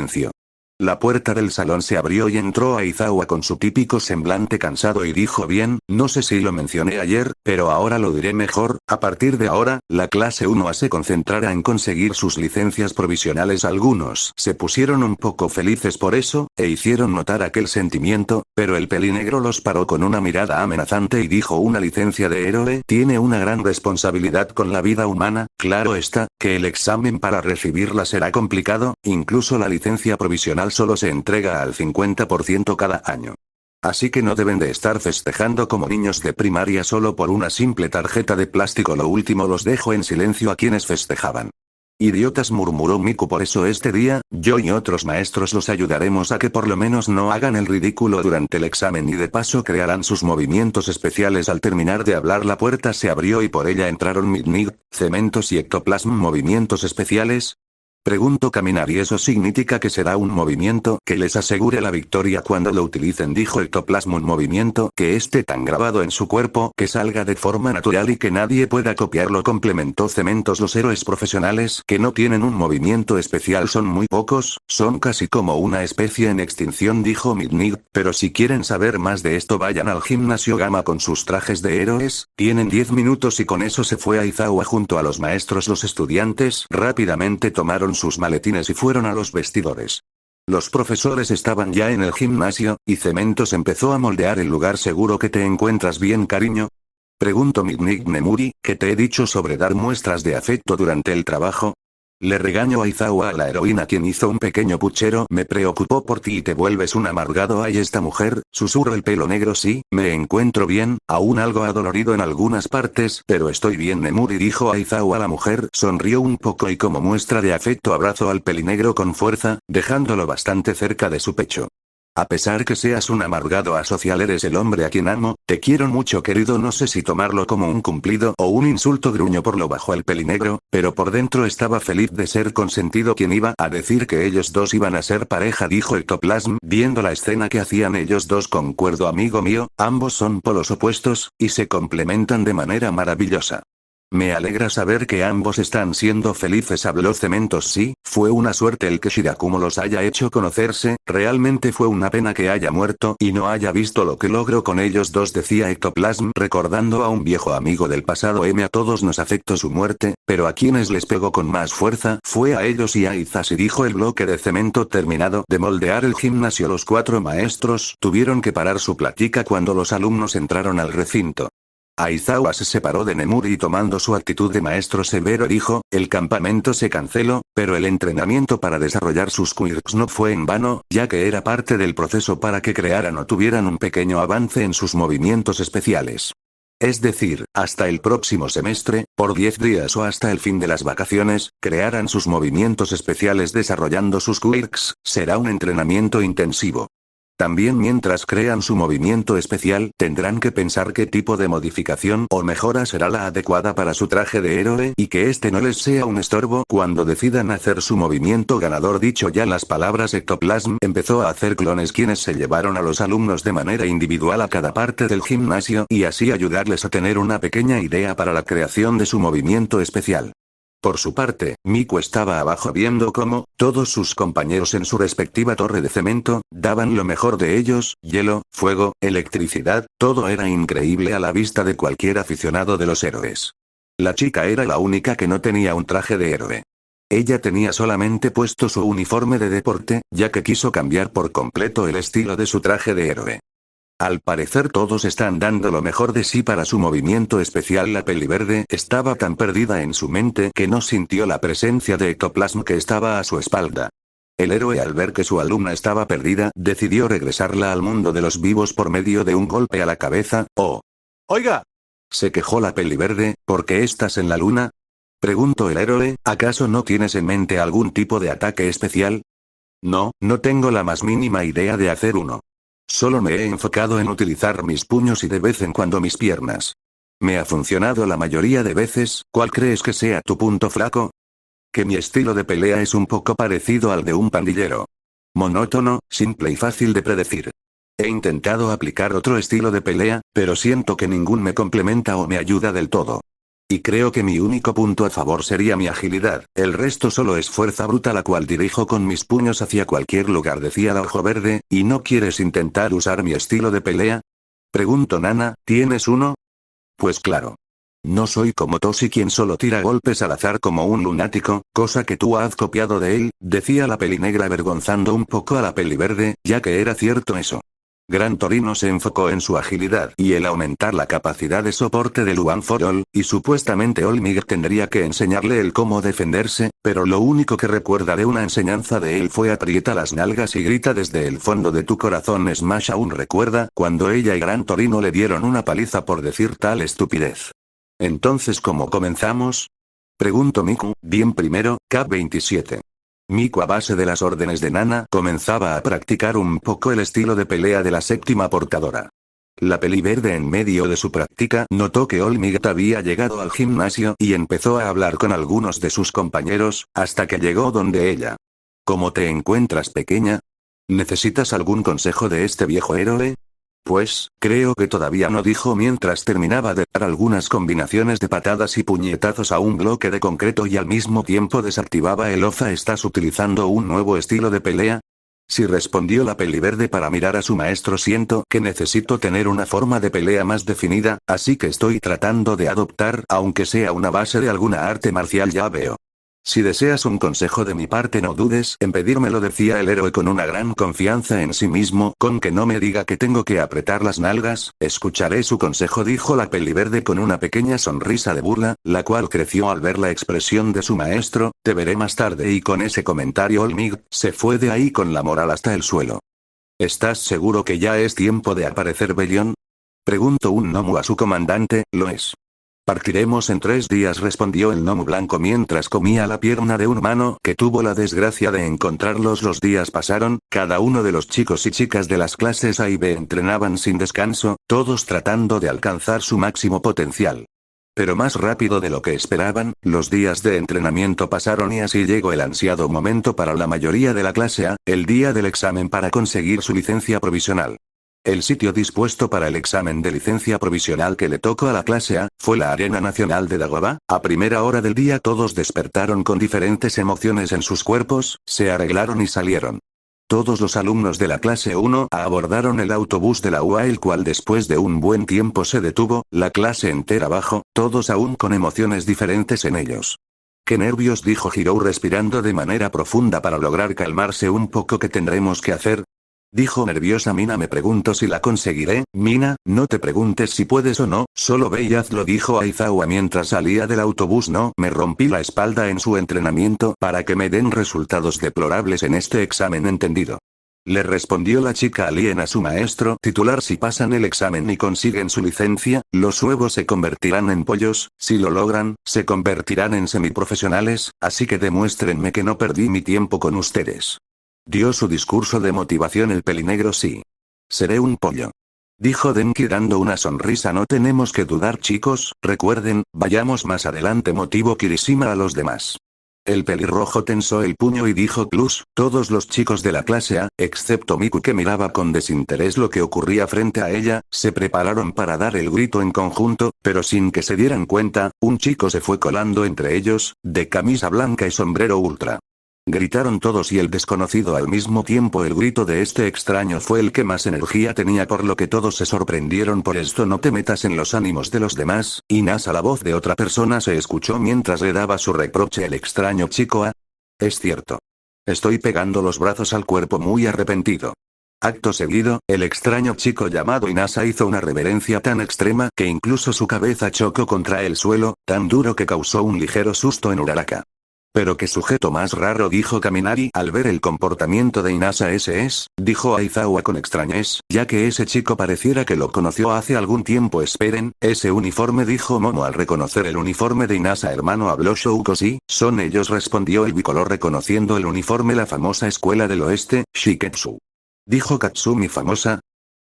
La puerta del salón se abrió y entró Aizawa con su típico semblante cansado y dijo: bien, no sé si lo mencioné ayer, pero ahora lo diré mejor. A partir de ahora, la clase 1A se concentrará en conseguir sus licencias provisionales. Algunos se pusieron un poco felices por eso, e hicieron notar aquel sentimiento, pero el pelinegro los paró con una mirada amenazante y dijo: una licencia de héroe tiene una gran responsabilidad con la vida humana, claro está, que el examen para recibirla será complicado, incluso la licencia provisional solo se entrega al 50% cada año. Así que no deben de estar festejando como niños de primaria solo por una simple tarjeta de plástico. Lo último los dejó en silencio a quienes festejaban. Idiotas, murmuró Miku, por eso este día, yo y otros maestros los ayudaremos a que por lo menos no hagan el ridículo durante el examen y de paso crearán sus movimientos especiales. Al terminar de hablar la puerta se abrió y por ella entraron Midnight, Cementos y Ectoplasm. ¿Movimientos especiales? Preguntó Caminar. Y eso significa que será un movimiento que les asegure la victoria cuando lo utilicen, dijo Ectoplasm. Un movimiento que esté tan grabado en su cuerpo que salga de forma natural y que nadie pueda copiarlo, complementó Cementos. Los héroes profesionales que no tienen un movimiento especial son muy pocos, son casi como una especie en extinción, dijo Midnight, pero si quieren saber más de esto vayan al gimnasio Gamma con sus trajes de héroes, tienen 10 minutos. Y con eso se fue Aizawa junto a los maestros. Los estudiantes rápidamente tomaron sus maletines y fueron a los vestidores. Los profesores estaban ya en el gimnasio, y Cementos empezó a moldear el lugar. ¿Seguro que te encuentras bien, cariño? Preguntó Midnight. Nemuri, ¿qué te he dicho sobre dar muestras de afecto durante el trabajo? Le regañó Aizawa a la heroína, quien hizo un pequeño puchero. Me preocupó por ti y te vuelves un amargado. Ay, esta mujer, susurró el pelo negro. Sí, me encuentro bien, aún algo adolorido en algunas partes, pero estoy bien, Nemuri, dijo Aizawa. La mujer sonrió un poco y como muestra de afecto abrazó al pelinegro con fuerza, dejándolo bastante cerca de su pecho. A pesar que seas un amargado asocial, eres el hombre a quien amo, te quiero mucho, querido. No sé si tomarlo como un cumplido o un insulto, gruñó por lo bajo el pelinegro, pero por dentro estaba feliz de ser consentido. ¿Quién iba a decir que ellos dos iban a ser pareja?, dijo Ectoplasm, viendo la escena que hacían ellos dos. Concuerdo, amigo mío, ambos son polos opuestos, y se complementan de manera maravillosa. Me alegra saber que ambos están siendo felices, habló Cementos. Sí, fue una suerte el que Shirakumo los haya hecho conocerse, realmente fue una pena que haya muerto y no haya visto lo que logró con ellos dos, decía Ectoplasm recordando a un viejo amigo del pasado. A todos nos afectó su muerte, pero a quienes les pegó con más fuerza fue a ellos y a Izashi, dijo el bloque de cemento. Terminado de moldear el gimnasio, los 4 maestros tuvieron que parar su plática cuando los alumnos entraron al recinto. Aizawa se separó de Nemuri y tomando su actitud de maestro severo dijo: el campamento se canceló, pero el entrenamiento para desarrollar sus quirks no fue en vano, ya que era parte del proceso para que crearan o tuvieran un pequeño avance en sus movimientos especiales. Es decir, hasta el próximo semestre, por 10 días o hasta el fin de las vacaciones, crearan sus movimientos especiales desarrollando sus quirks. Será un entrenamiento intensivo. También mientras crean su movimiento especial, tendrán que pensar qué tipo de modificación o mejora será la adecuada para su traje de héroe y que este no les sea un estorbo cuando decidan hacer su movimiento ganador. Dicho ya las palabras, Ectoplasm empezó a hacer clones quienes se llevaron a los alumnos de manera individual a cada parte del gimnasio y así ayudarles a tener una pequeña idea para la creación de su movimiento especial. Por su parte, Miku estaba abajo viendo cómo, todos sus compañeros en su respectiva torre de cemento, daban lo mejor de ellos, hielo, fuego, electricidad, todo era increíble a la vista de cualquier aficionado de los héroes. La chica era la única que no tenía un traje de héroe. Ella tenía solamente puesto su uniforme de deporte, ya que quiso cambiar por completo el estilo de su traje de héroe. Al parecer todos están dando lo mejor de sí para su movimiento especial. La peliverde estaba tan perdida en su mente que no sintió la presencia de Ectoplasm que estaba a su espalda. El héroe, al ver que su alumna estaba perdida, decidió regresarla al mundo de los vivos por medio de un golpe a la cabeza. ¡Oh! ¡Oiga!, se quejó la peliverde, ¿por qué estás en la luna?, preguntó el héroe, ¿acaso no tienes en mente algún tipo de ataque especial? No, no tengo la más mínima idea de hacer uno. Solo me he enfocado en utilizar mis puños y de vez en cuando mis piernas. Me ha funcionado la mayoría de veces. ¿Cuál crees que sea tu punto flaco? Que mi estilo de pelea es un poco parecido al de un pandillero. Monótono, simple y fácil de predecir. He intentado aplicar otro estilo de pelea, pero siento que ningún me complementa o me ayuda del todo. Y creo que mi único punto a favor sería mi agilidad, el resto solo es fuerza bruta la cual dirijo con mis puños hacia cualquier lugar, decía la ojo verde. ¿Y no quieres intentar usar mi estilo de pelea?, preguntó Nana, ¿tienes uno? Pues claro. No soy como Toshi quien solo tira golpes al azar como un lunático, cosa que tú has copiado de él, decía la pelinegra avergonzando un poco a la peliverde, ya que era cierto eso. Gran Torino se enfocó en su agilidad y el aumentar la capacidad de soporte del One for All, y supuestamente All Might tendría que enseñarle el cómo defenderse, pero lo único que recuerda de una enseñanza de él fue aprieta las nalgas y grita desde el fondo de tu corazón. Smash aún recuerda cuando ella y Gran Torino le dieron una paliza por decir tal estupidez. Entonces, ¿cómo comenzamos?, preguntó Miku. Bien, primero, K27. Miku, a base de las órdenes de Nana, comenzaba a practicar un poco el estilo de pelea de la séptima portadora. La peliverde en medio de su práctica notó que All Might había llegado al gimnasio y empezó a hablar con algunos de sus compañeros, hasta que llegó donde ella. ¿Cómo te encuentras, pequeña? ¿Necesitas algún consejo de este viejo héroe? Pues, creo que todavía no, dijo mientras terminaba de dar algunas combinaciones de patadas y puñetazos a un bloque de concreto y al mismo tiempo desactivaba el Oza. ¿Estás utilizando un nuevo estilo de pelea? Sí, respondió la peliverde para mirar a su maestro. Siento que necesito tener una forma de pelea más definida, así que estoy tratando de adoptar, aunque sea una base de alguna arte marcial, ya veo. Si deseas un consejo de mi parte, no dudes en pedírmelo, decía el héroe con una gran confianza en sí mismo. Con que no me diga que tengo que apretar las nalgas, escucharé su consejo, dijo la peliverde con una pequeña sonrisa de burla, la cual creció al ver la expresión de su maestro. Te veré más tarde, y con ese comentario All Might se fue de ahí con la moral hasta el suelo. ¿Estás seguro que ya es tiempo de aparecer, Bellion?, preguntó un gnomo a su comandante. Lo es. Partiremos en 3 días, respondió el gnomo blanco mientras comía la pierna de un humano que tuvo la desgracia de encontrarlos. Los días pasaron, cada uno de los chicos y chicas de las clases A y B entrenaban sin descanso, todos tratando de alcanzar su máximo potencial. Pero más rápido de lo que esperaban, los días de entrenamiento pasaron y así llegó el ansiado momento para la mayoría de la clase A, el día del examen para conseguir su licencia provisional. El sitio dispuesto para el examen de licencia provisional que le tocó a la clase A, fue la Arena Nacional de Dagobah. A primera hora del día todos despertaron con diferentes emociones en sus cuerpos, se arreglaron y salieron. Todos los alumnos de la clase 1 abordaron el autobús de la UA, el cual después de un buen tiempo se detuvo, la clase entera abajo, todos aún con emociones diferentes en ellos. «Qué nervios», dijo Hirou respirando de manera profunda para lograr calmarse un poco. ¿Qué tendremos que hacer?, dijo nerviosa Mina. Me pregunto si la conseguiré. Mina, no te preguntes si puedes o no, solo ve y hazlo, dijo Aizawa mientras salía del autobús. No me rompí la espalda en su entrenamiento para que me den resultados deplorables en este examen, ¿entendido?, le respondió la chica alien a su maestro titular. Si pasan el examen y consiguen su licencia, los huevos se convertirán en pollos, si lo logran, se convertirán en semiprofesionales, así que demuéstrenme que no perdí mi tiempo con ustedes. Dio su discurso de motivación el pelinegro. Sí. Seré un pollo. Dijo Denki dando una sonrisa. No tenemos que dudar, chicos, recuerden, vayamos más adelante, motivó Kirishima a los demás. El pelirrojo tensó el puño y dijo Plus, todos los chicos de la clase A, excepto Miku que miraba con desinterés lo que ocurría frente a ella, se prepararon para dar el grito en conjunto, pero sin que se dieran cuenta, un chico se fue colando entre ellos, de camisa blanca y sombrero ultra. Gritaron todos y el desconocido al mismo tiempo. El grito de este extraño fue el que más energía tenía, por lo que todos se sorprendieron por esto. No te metas en los ánimos de los demás, Inasa. La voz de otra persona se escuchó mientras le daba su reproche el extraño chico a. Es cierto. Estoy pegando los brazos al cuerpo muy arrepentido. Acto seguido, el extraño chico llamado Inasa hizo una reverencia tan extrema que incluso su cabeza chocó contra el suelo, tan duro que causó un ligero susto en Uraraka. Pero qué sujeto más raro, dijo Kaminari al ver el comportamiento de Inasa. Ese es, dijo Aizawa con extrañez, ya que ese chico pareciera que lo conoció hace algún tiempo. Esperen, ese uniforme, dijo Momo al reconocer el uniforme de Inasa. Hermano, habló Shouko. Sí, son ellos, respondió el bicolor reconociendo el uniforme. La famosa escuela del oeste, Shiketsu. Dijo Katsumi. ¿Famosa?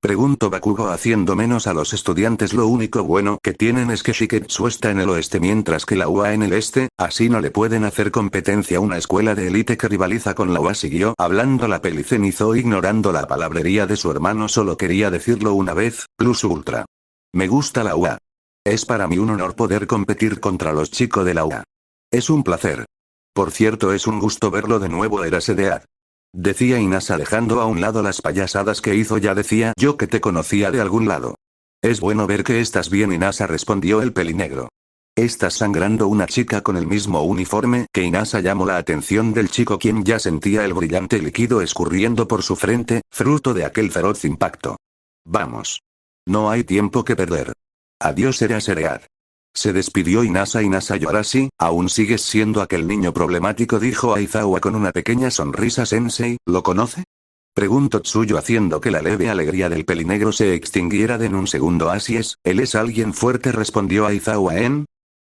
Preguntó Bakugo haciendo menos a los estudiantes. Lo único bueno que tienen es que Shiketsu está en el oeste mientras que la UA en el este, así no le pueden hacer competencia a una escuela de élite que rivaliza con la UA. Siguió hablando la Pelicenizó ignorando la palabrería de su hermano. Solo quería decirlo una vez, Plus Ultra. Me gusta la UA. Es para mí un honor poder competir contra los chicos de la UA. Es un placer. Por cierto, es un gusto verlo de nuevo. Érase de edad. Decía Inasa dejando a un lado las payasadas que hizo. Ya decía yo que te conocía de algún lado. Es bueno ver que estás bien, Inasa, respondió el pelinegro. Estás sangrando. Una chica con el mismo uniforme que Inasa llamó la atención del chico, quien ya sentía el brillante líquido escurriendo por su frente, fruto de aquel feroz impacto. Vamos. No hay tiempo que perder. Adiós, Seread. Se despidió Inasa. Inasa Yorashi, aún sigues siendo aquel niño problemático, dijo Aizawa con una pequeña sonrisa. Sensei, ¿lo conoce? Preguntó Tsuyu haciendo que la leve alegría del pelinegro se extinguiera de en un segundo. Así es, él es alguien fuerte, respondió Aizawa.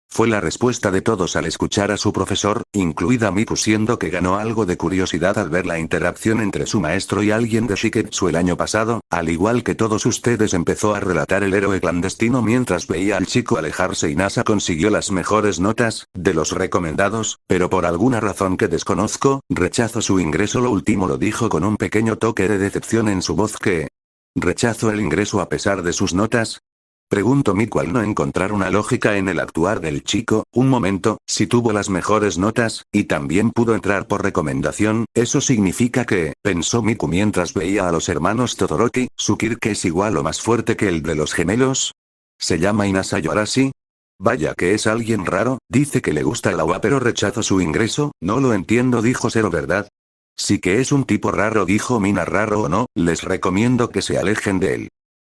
Fue la respuesta de todos al escuchar a su profesor, incluida Miku, siendo que ganó algo de curiosidad al ver la interacción entre su maestro y alguien de Shiketsu el año pasado. Al igual que todos ustedes, empezó a relatar el héroe clandestino mientras veía al chico alejarse. Inasa consiguió las mejores notas, de los recomendados, pero por alguna razón que desconozco, rechazó su ingreso. Lo último lo dijo con un pequeño toque de decepción en su voz. ¿Qué? ¿Rechazó el ingreso a pesar de sus notas? Preguntó Miku al no encontrar una lógica en el actuar del chico. Un momento, si tuvo las mejores notas, y también pudo entrar por recomendación, eso significa que, pensó Miku mientras veía a los hermanos Todoroki, su Kirke es igual o más fuerte que el de los gemelos. ¿Se llama Inasa Yorashi? Vaya que es alguien raro, dice que le gusta el agua pero rechazó su ingreso. No lo entiendo, dijo Zero. ¿Verdad? Sí que es un tipo raro, dijo Mina. Raro o no, les recomiendo que se alejen de él.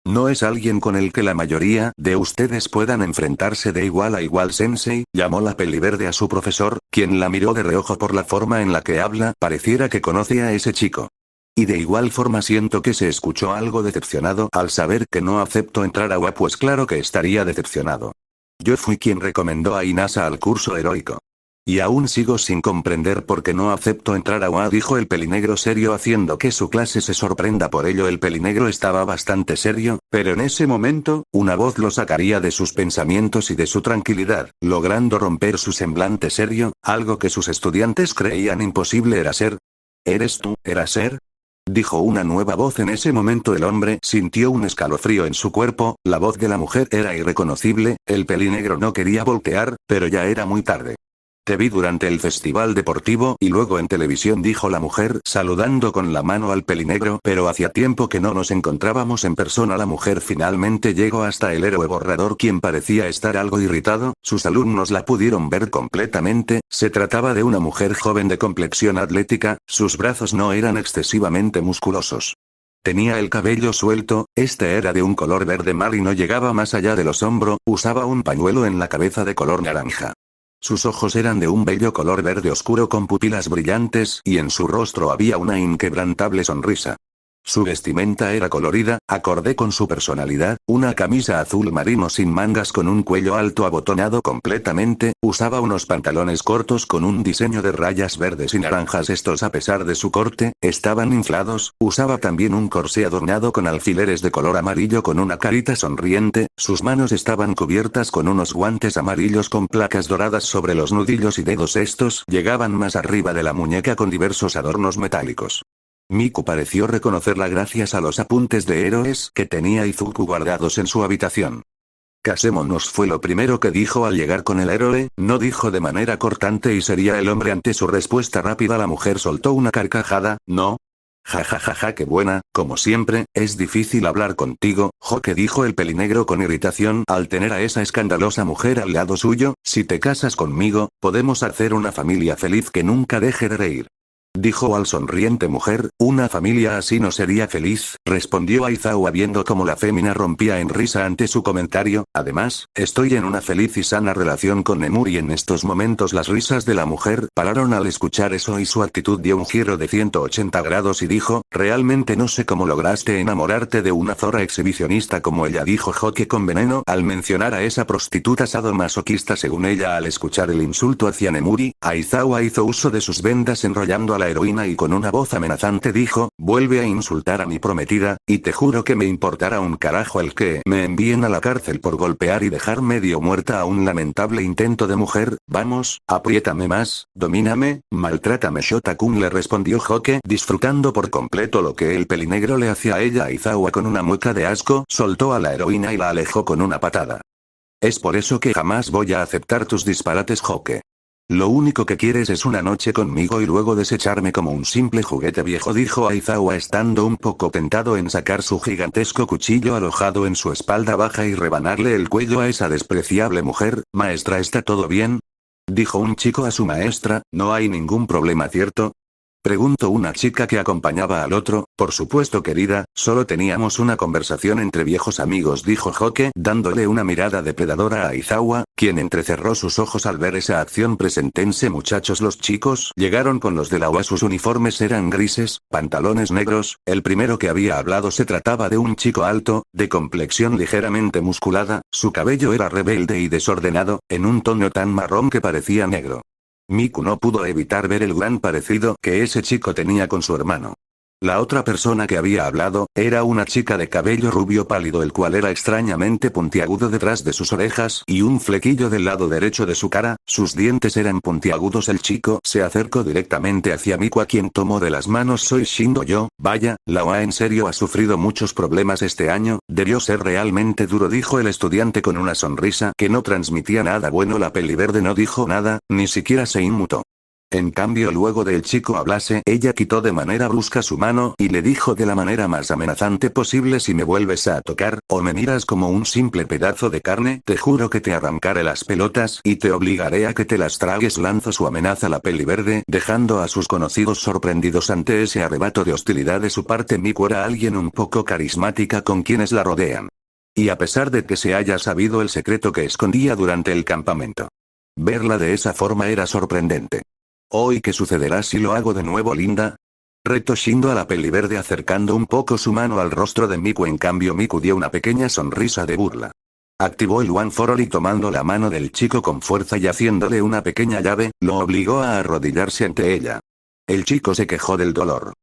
No es alguien con el que la mayoría de ustedes puedan enfrentarse de igual a igual. Sensei, llamó la peliverde a su profesor, quien la miró de reojo por la forma en la que habla. Pareciera que conoce a ese chico. Y de igual forma siento que se escuchó algo decepcionado al saber que no aceptó entrar a UA. Pues claro que estaría decepcionado. Yo fui quien recomendó a Inasa al curso heroico. Y aún sigo sin comprender por qué no acepto entrar a UA, dijo el pelinegro serio haciendo que su clase se sorprenda por ello. El pelinegro estaba bastante serio, pero en ese momento, una voz lo sacaría de sus pensamientos y de su tranquilidad, logrando romper su semblante serio, algo que sus estudiantes creían imposible. ¿Eraser? ¿Eres tú, Eraser? Dijo una nueva voz. En ese momento el hombre sintió un escalofrío en su cuerpo. La voz de la mujer era irreconocible. El pelinegro no quería voltear, pero ya era muy tarde. Te vi durante el festival deportivo y luego en televisión, dijo la mujer saludando con la mano al pelinegro, pero hacía tiempo que no nos encontrábamos en persona. La mujer finalmente llegó hasta el héroe borrador, quien parecía estar algo irritado. Sus alumnos la pudieron ver completamente. Se trataba de una mujer joven de complexión atlética, sus brazos no eran excesivamente musculosos. Tenía el cabello suelto, este era de un color verde mar y no llegaba más allá de los hombros. Usaba un pañuelo en la cabeza de color naranja. Sus ojos eran de un bello color verde oscuro con pupilas brillantes y en su rostro había una inquebrantable sonrisa. Su vestimenta era colorida, acorde con su personalidad, una camisa azul marino sin mangas con un cuello alto abotonado completamente, usaba unos pantalones cortos con un diseño de rayas verdes y naranjas, estos a pesar de su corte, estaban inflados, usaba también un corsé adornado con alfileres de color amarillo con una carita sonriente, sus manos estaban cubiertas con unos guantes amarillos con placas doradas sobre los nudillos y dedos, estos llegaban más arriba de la muñeca con diversos adornos metálicos. Miku pareció reconocerla gracias a los apuntes de héroes que tenía Izuku guardados en su habitación. Casémonos fue lo primero que dijo al llegar con el héroe, no dijo de manera cortante y sería el hombre. Ante su respuesta rápida la mujer soltó una carcajada, ¿no? Ja ja ja ja, qué buena, como siempre, es difícil hablar contigo, Joke, dijo el pelinegro con irritación al tener a esa escandalosa mujer al lado suyo, si te casas conmigo, podemos hacer una familia feliz que nunca deje de reír. Dijo al sonriente mujer, una familia así no sería feliz, respondió Aizawa viendo cómo la fémina rompía en risa ante su comentario, además, estoy en una feliz y sana relación con Nemuri. En estos momentos las risas de la mujer pararon al escuchar eso y su actitud dio un giro de 180 grados y dijo, realmente no sé cómo lograste enamorarte de una zorra exhibicionista como ella, dijo Joke con veneno al mencionar a esa prostituta sadomasoquista. Según ella, al escuchar el insulto hacia Nemuri, Aizawa hizo uso de sus vendas enrollando a la heroína y con una voz amenazante dijo, vuelve a insultar a mi prometida, y te juro que me importará un carajo el que me envíen a la cárcel por golpear y dejar medio muerta a un lamentable intento de mujer. Vamos, apriétame más, domíname, maltrátame. Shota-kun, le respondió Joke, disfrutando por completo lo que el pelinegro le hacía a ella. Aizawa con una mueca de asco soltó a la heroína y la alejó con una patada. Es por eso que jamás voy a aceptar tus disparates, Joke. Lo único que quieres es una noche conmigo y luego desecharme como un simple juguete viejo, dijo Aizawa estando un poco tentado en sacar su gigantesco cuchillo alojado en su espalda baja y rebanarle el cuello a esa despreciable mujer. Maestra, ¿está todo bien? Dijo un chico a su maestra, no hay ningún problema, ¿cierto? Preguntó una chica que acompañaba al otro. Por supuesto, querida, solo teníamos una conversación entre viejos amigos, dijo Joke, dándole una mirada depredadora a Aizawa, quien entrecerró sus ojos al ver esa acción. Preséntense, muchachos. Los chicos llegaron con los de la UA. Sus uniformes eran grises, pantalones negros. El primero que había hablado se trataba de un chico alto, de complexión ligeramente musculada, su cabello era rebelde y desordenado, en un tono tan marrón que parecía negro. Miku no pudo evitar ver el gran parecido que ese chico tenía con su hermano. La otra persona que había hablado, era una chica de cabello rubio pálido, el cual era extrañamente puntiagudo detrás de sus orejas y un flequillo del lado derecho de su cara, sus dientes eran puntiagudos. El chico se acercó directamente hacia Miku, a quien tomó de las manos. Soy Shindo yo, vaya, la UA en serio ha sufrido muchos problemas este año, debió ser realmente duro, dijo el estudiante con una sonrisa que no transmitía nada bueno. La peliverde no dijo nada, ni siquiera se inmutó. En cambio, luego de el chico hablase, ella quitó de manera brusca su mano y le dijo de la manera más amenazante posible, si me vuelves a tocar, o me miras como un simple pedazo de carne, te juro que te arrancaré las pelotas y te obligaré a que te las tragues. Lanzó su amenaza la peliverde, dejando a sus conocidos sorprendidos ante ese arrebato de hostilidad de su parte. Miku era alguien un poco carismática con quienes la rodean. Y a pesar de que se haya sabido el secreto que escondía durante el campamento, verla de esa forma era sorprendente. ¿Hoy qué sucederá si lo hago de nuevo, linda? Retó Shindo a la peliverde acercando un poco su mano al rostro de Miku. En cambio, Miku dio una pequeña sonrisa de burla. Activó el One for All y tomando la mano del chico con fuerza y haciéndole una pequeña llave, lo obligó a arrodillarse ante ella. El chico se quejó del dolor.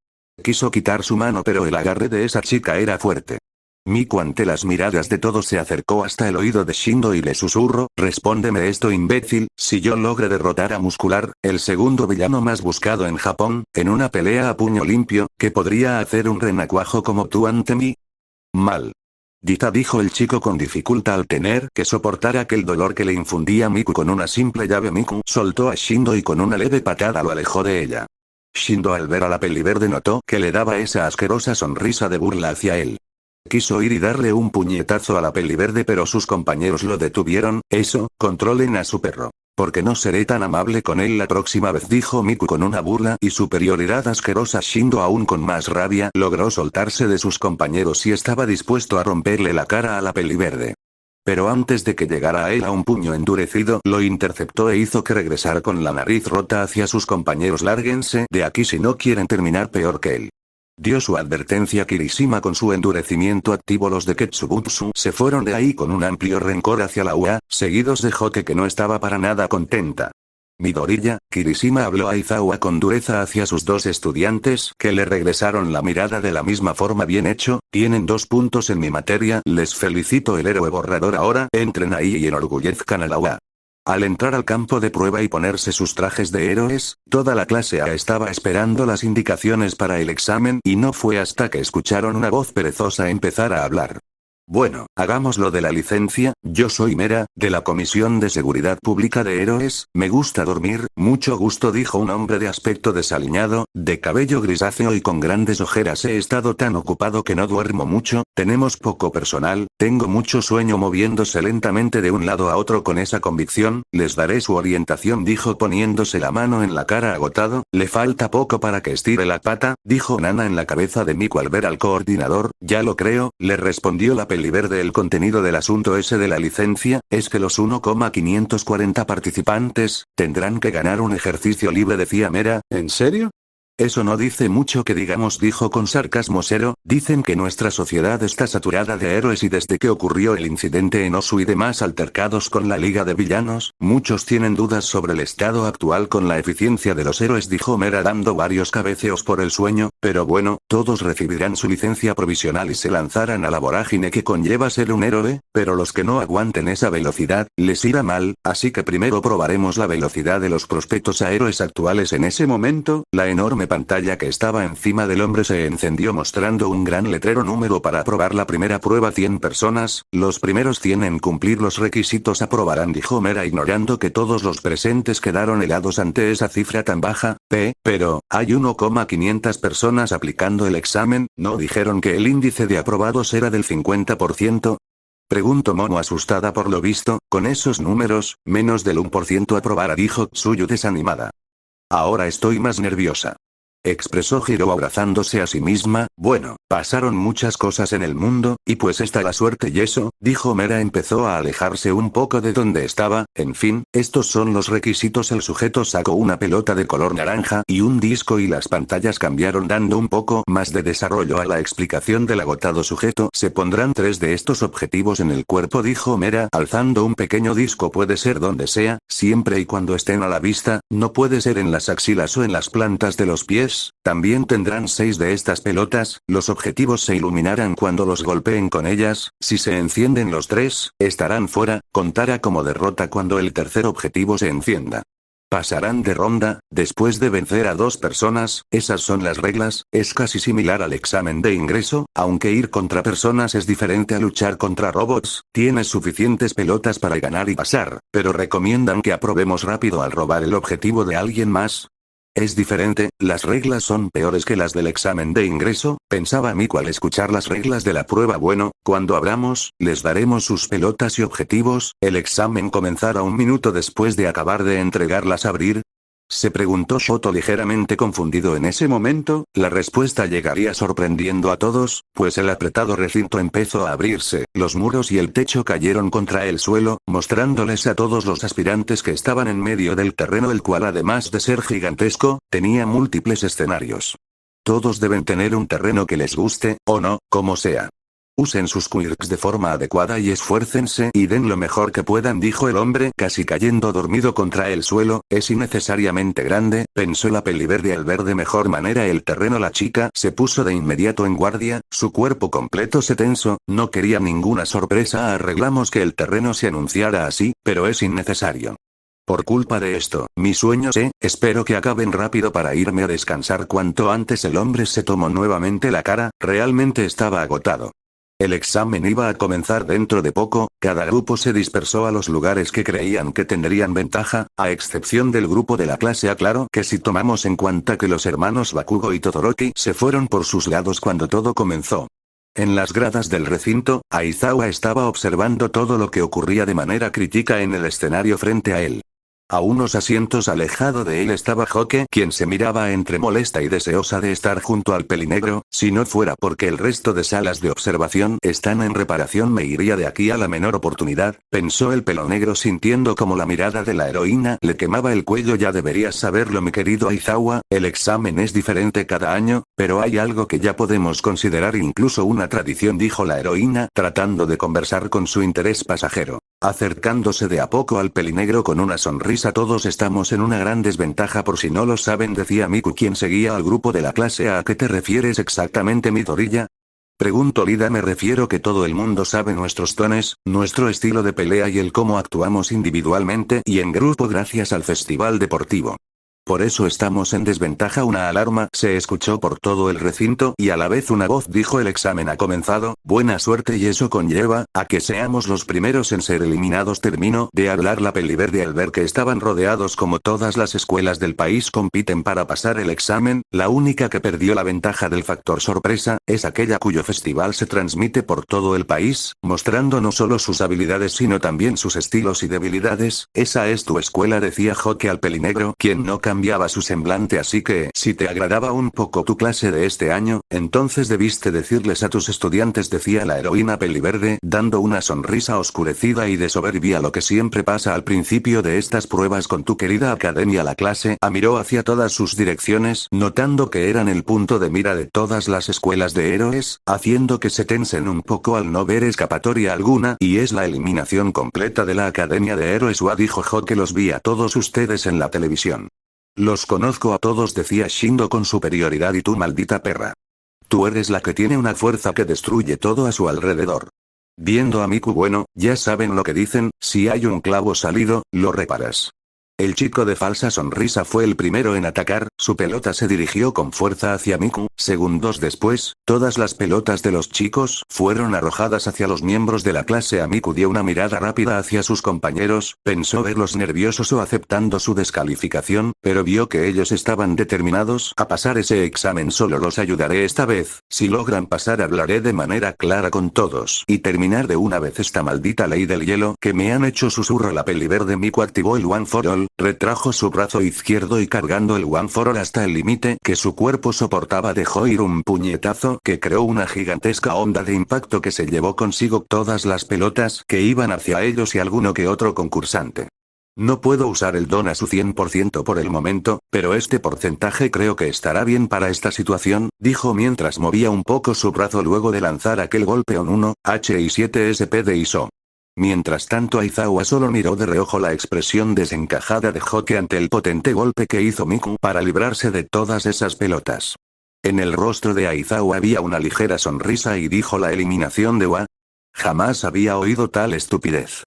Quiso quitar su mano, pero el agarre de esa chica era fuerte. Miku, ante las miradas de todos, se acercó hasta el oído de Shindo y le susurró, respóndeme esto, imbécil, si yo logro derrotar a Muscular, el segundo villano más buscado en Japón, en una pelea a puño limpio, ¿qué podría hacer un renacuajo como tú ante mí? Mal. Dita, dijo el chico con dificultad al tener que soportar aquel dolor que le infundía Miku con una simple llave. Miku soltó a Shindo y con una leve patada lo alejó de ella. Shindo, al ver a la peliverde, notó que le daba esa asquerosa sonrisa de burla hacia él. Quiso ir y darle un puñetazo a la peliverde, pero sus compañeros lo detuvieron. Eso, controlen a su perro. Porque no seré tan amable con él la próxima vez, dijo Miku con una burla y superioridad asquerosa. Shindo, aún con más rabia, logró soltarse de sus compañeros y estaba dispuesto a romperle la cara a la peliverde. Pero antes de que llegara a él a un puño endurecido, lo interceptó e hizo que regresara con la nariz rota hacia sus compañeros. Lárguense de aquí si no quieren terminar peor que él. Dio su advertencia Kirishima con su endurecimiento activo. Los de Ketsubutsu se fueron de ahí con un amplio rencor hacia la UA, seguidos de Hoke que no estaba para nada contenta. Midoriya, Kirishima habló a Aizawa con dureza hacia sus dos estudiantes que le regresaron la mirada de la misma forma. Bien hecho, tienen 2 puntos en mi materia, les felicito. El héroe borrador ahora, entren ahí y enorgullezcan a la UA. Al entrar al campo de prueba y ponerse sus trajes de héroes, toda la clase A estaba esperando las indicaciones para el examen y no fue hasta que escucharon una voz perezosa empezar a hablar. Bueno, hagamos lo de la licencia. Yo soy Mera, de la Comisión de Seguridad Pública de Héroes. Me gusta dormir. Mucho gusto, dijo un hombre de aspecto desaliñado, de cabello grisáceo y con grandes ojeras. He estado tan ocupado que no duermo mucho, tenemos poco personal, tengo mucho sueño. Moviéndose lentamente de un lado a otro con esa convicción, les daré su orientación, dijo poniéndose la mano en la cara agotado. Le falta poco para que estire la pata, dijo Nana en la cabeza de Miku al ver al coordinador. Ya lo creo, le respondió la peli verde. El contenido del asunto ese de la licencia, es que los 1,540 participantes, tendrán que ganar un ejercicio libre, decía Mera. ¿En serio? Eso no dice mucho que digamos, dijo con sarcasmo Zero. Dicen que nuestra sociedad está saturada de héroes y desde que ocurrió el incidente en Osu y demás altercados con la Liga de Villanos, muchos tienen dudas sobre el estado actual con la eficiencia de los héroes, dijo Mera dando varios cabeceos por el sueño. Pero bueno, todos recibirán su licencia provisional y se lanzarán a la vorágine que conlleva ser un héroe, pero los que no aguanten esa velocidad, les irá mal, así que primero probaremos la velocidad de los prospectos a héroes actuales. En ese momento, la enorme pantalla que estaba encima del hombre se encendió mostrando un gran letrero número para aprobar la primera prueba. 100 personas, los primeros 100 en cumplir los requisitos aprobarán, dijo Mera ignorando que todos los presentes quedaron helados ante esa cifra tan baja. Pero, hay 1,500 personas aplicando el examen, ¿no dijeron que el índice de aprobados era del 50%? Preguntó Momo asustada por lo visto, con esos números, menos del 1% aprobará, dijo Tsuyu desanimada. Ahora estoy más nerviosa, expresó Hiro abrazándose a sí misma. Bueno, pasaron muchas cosas en el mundo, y pues está la suerte y eso, dijo Mera. Empezó a alejarse un poco de donde estaba. En fin, estos son los requisitos. El sujeto sacó una pelota de color naranja y un disco y las pantallas cambiaron dando un poco más de desarrollo a la explicación del agotado sujeto. Se pondrán 3 de estos objetivos en el cuerpo, dijo Mera, alzando un pequeño disco. Puede ser donde sea, siempre y cuando estén a la vista, no puede ser en las axilas o en las plantas de los pies. También tendrán 6 de estas pelotas, los objetivos se iluminarán cuando los golpeen con ellas. Si se encienden los 3, estarán fuera, contará como derrota cuando el tercer objetivo se encienda. Pasarán de ronda, después de vencer a 2 personas. Esas son las reglas. Es casi similar al examen de ingreso, aunque ir contra personas es diferente a luchar contra robots. Tienes suficientes pelotas para ganar y pasar, pero recomiendan que aprobemos rápido al robar el objetivo de alguien más. Es diferente, las reglas son peores que las del examen de ingreso, pensaba Miku al escuchar las reglas de la prueba. Bueno, cuando abramos, les daremos sus pelotas y objetivos. El examen comenzará 1 minuto después de acabar de entregarlas. ¿Abrir? Se preguntó Shoto ligeramente confundido. En ese momento, la respuesta llegaría sorprendiendo a todos, pues el apretado recinto empezó a abrirse, los muros y el techo cayeron contra el suelo, mostrándoles a todos los aspirantes que estaban en medio del terreno, el cual además de ser gigantesco, tenía múltiples escenarios. Todos deben tener un terreno que les guste, o no, como sea. Usen sus quirks de forma adecuada y esfuércense y den lo mejor que puedan, dijo el hombre casi cayendo dormido contra el suelo. Es innecesariamente grande, pensó la peliverde al ver de mejor manera el terreno. La chica se puso de inmediato en guardia, su cuerpo completo se tensó, no quería ninguna sorpresa. Arreglamos que el terreno se anunciara así, pero es innecesario. Por culpa de esto, mi sueño espero que acaben rápido para irme a descansar cuanto antes. El hombre se tomó nuevamente la cara, realmente estaba agotado. El examen iba a comenzar dentro de poco. Cada grupo se dispersó a los lugares que creían que tendrían ventaja, a excepción del grupo de la clase A. Claro que si tomamos en cuenta que los hermanos Bakugo y Todoroki se fueron por sus lados cuando todo comenzó. En las gradas del recinto, Aizawa estaba observando todo lo que ocurría de manera crítica en el escenario frente a él. A unos asientos alejado de él estaba Hoke, quien se miraba entre molesta y deseosa de estar junto al pelinegro. Si no fuera porque el resto de salas de observación están en reparación me iría de aquí a la menor oportunidad, pensó el pelonegro sintiendo como la mirada de la heroína le quemaba el cuello. Ya deberías saberlo, mi querido Aizawa, el examen es diferente cada año, pero hay algo que ya podemos considerar incluso una tradición, dijo la heroína, tratando de conversar con su interés pasajero. Acercándose de a poco al pelinegro con una sonrisa. Todos estamos en una gran desventaja por si no lo saben, decía Miku, quien seguía al grupo de la clase. ¿A qué te refieres exactamente, Midoriya? Preguntó Lida. Me refiero que todo el mundo sabe nuestros tones, nuestro estilo de pelea y el cómo actuamos individualmente y en grupo gracias al festival deportivo. Por eso estamos en desventaja. Una alarma se escuchó por todo el recinto y a la vez una voz dijo: el examen ha comenzado, buena suerte, y eso conlleva a que seamos los primeros en ser eliminados. Terminó de hablar la peliverde al ver que estaban rodeados. Como todas las escuelas del país compiten para pasar el examen, la única que perdió la ventaja del factor sorpresa es aquella cuyo festival se transmite por todo el país, mostrando no solo sus habilidades sino también sus estilos y debilidades. Esa es tu escuela, decía Hoke al pelinegro, quien no cambiaba su semblante, así que si te agradaba un poco tu clase de este año, entonces debiste decirles a tus estudiantes, decía la heroína peliverde, dando una sonrisa oscurecida y de soberbia. Lo que siempre pasa al principio de estas pruebas con tu querida academia. La clase miró hacia todas sus direcciones, notando que eran el punto de mira de todas las escuelas de héroes, haciendo que se tensen un poco al no ver escapatoria alguna, y es la eliminación completa de la academia de héroes. Dijo Hoke, los vi a todos ustedes en la televisión. Los conozco a todos, decía Shindo con superioridad. Y tú, maldita perra. Tú eres la que tiene una fuerza que destruye todo a su alrededor. Viendo a Miku, bueno, ya saben lo que dicen, si hay un clavo salido, lo reparas. El chico de falsa sonrisa fue el primero en atacar, su pelota se dirigió con fuerza hacia Miku. Segundos después, todas las pelotas de los chicos fueron arrojadas hacia los miembros de la clase. Miku dio una mirada rápida hacia sus compañeros, pensó verlos nerviosos o aceptando su descalificación, pero vio que ellos estaban determinados a pasar ese examen. Solo los ayudaré esta vez, si logran pasar hablaré de manera clara con todos y terminar de una vez esta maldita ley del hielo que me han hecho, susurró la peliverde. Miku activó el One for All, retrajo su brazo izquierdo y cargando el One for All hasta el límite que su cuerpo soportaba dejó ir un puñetazo que creó una gigantesca onda de impacto que se llevó consigo todas las pelotas que iban hacia ellos y alguno que otro concursante. No puedo usar el don a su 100% por el momento, pero este porcentaje creo que estará bien para esta situación, dijo mientras movía un poco su brazo luego de lanzar aquel golpe on 1, H y 7 SP de ISO. Mientras tanto Aizawa solo miró de reojo la expresión desencajada de Hoke ante el potente golpe que hizo Miku para librarse de todas esas pelotas. En el rostro de Aizawa había una ligera sonrisa y dijo: la eliminación de Wa. Jamás había oído tal estupidez.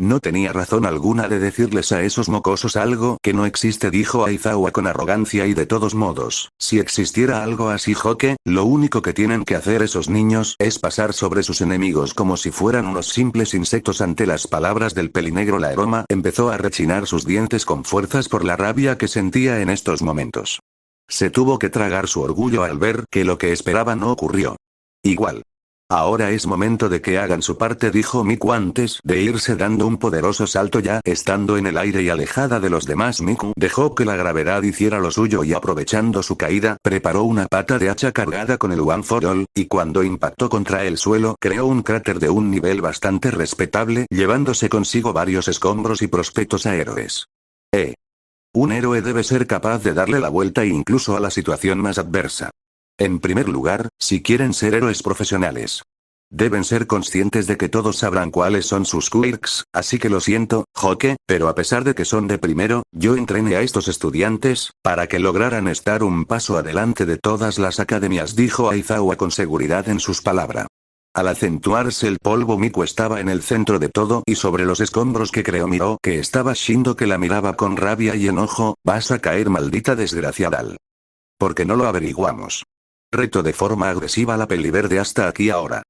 No tenía razón alguna de decirles a esos mocosos algo que no existe, dijo Aizawa con arrogancia, y de todos modos, si existiera algo así, Hoke, lo único que tienen que hacer esos niños es pasar sobre sus enemigos como si fueran unos simples insectos. Ante las palabras del pelinegro la Eroma empezó a rechinar sus dientes con fuerzas por la rabia que sentía en estos momentos. Se tuvo que tragar su orgullo al ver que lo que esperaba no ocurrió. Igual. Ahora es momento de que hagan su parte, dijo Miku antes de irse dando un poderoso salto. Ya estando en el aire y alejada de los demás, Miku dejó que la gravedad hiciera lo suyo y aprovechando su caída, preparó una pata de hacha cargada con el One for All, y cuando impactó contra el suelo creó un cráter de un nivel bastante respetable, llevándose consigo varios escombros y prospectos a héroes. Un héroe debe ser capaz de darle la vuelta incluso a la situación más adversa. En primer lugar, si quieren ser héroes profesionales, deben ser conscientes de que todos sabrán cuáles son sus quirks, así que lo siento, Hoke, pero a pesar de que son de primero, yo entrené a estos estudiantes para que lograran estar un paso adelante de todas las academias, dijo Aizawa con seguridad en sus palabras. Al acentuarse el polvo, Miku estaba en el centro de todo y sobre los escombros que creó miró que estaba Shindo, que la miraba con rabia y enojo. Vas a caer, maldita desgraciada. ¿Por qué no lo averiguamos? Retó de forma agresiva la peliverde. Hasta aquí ahora.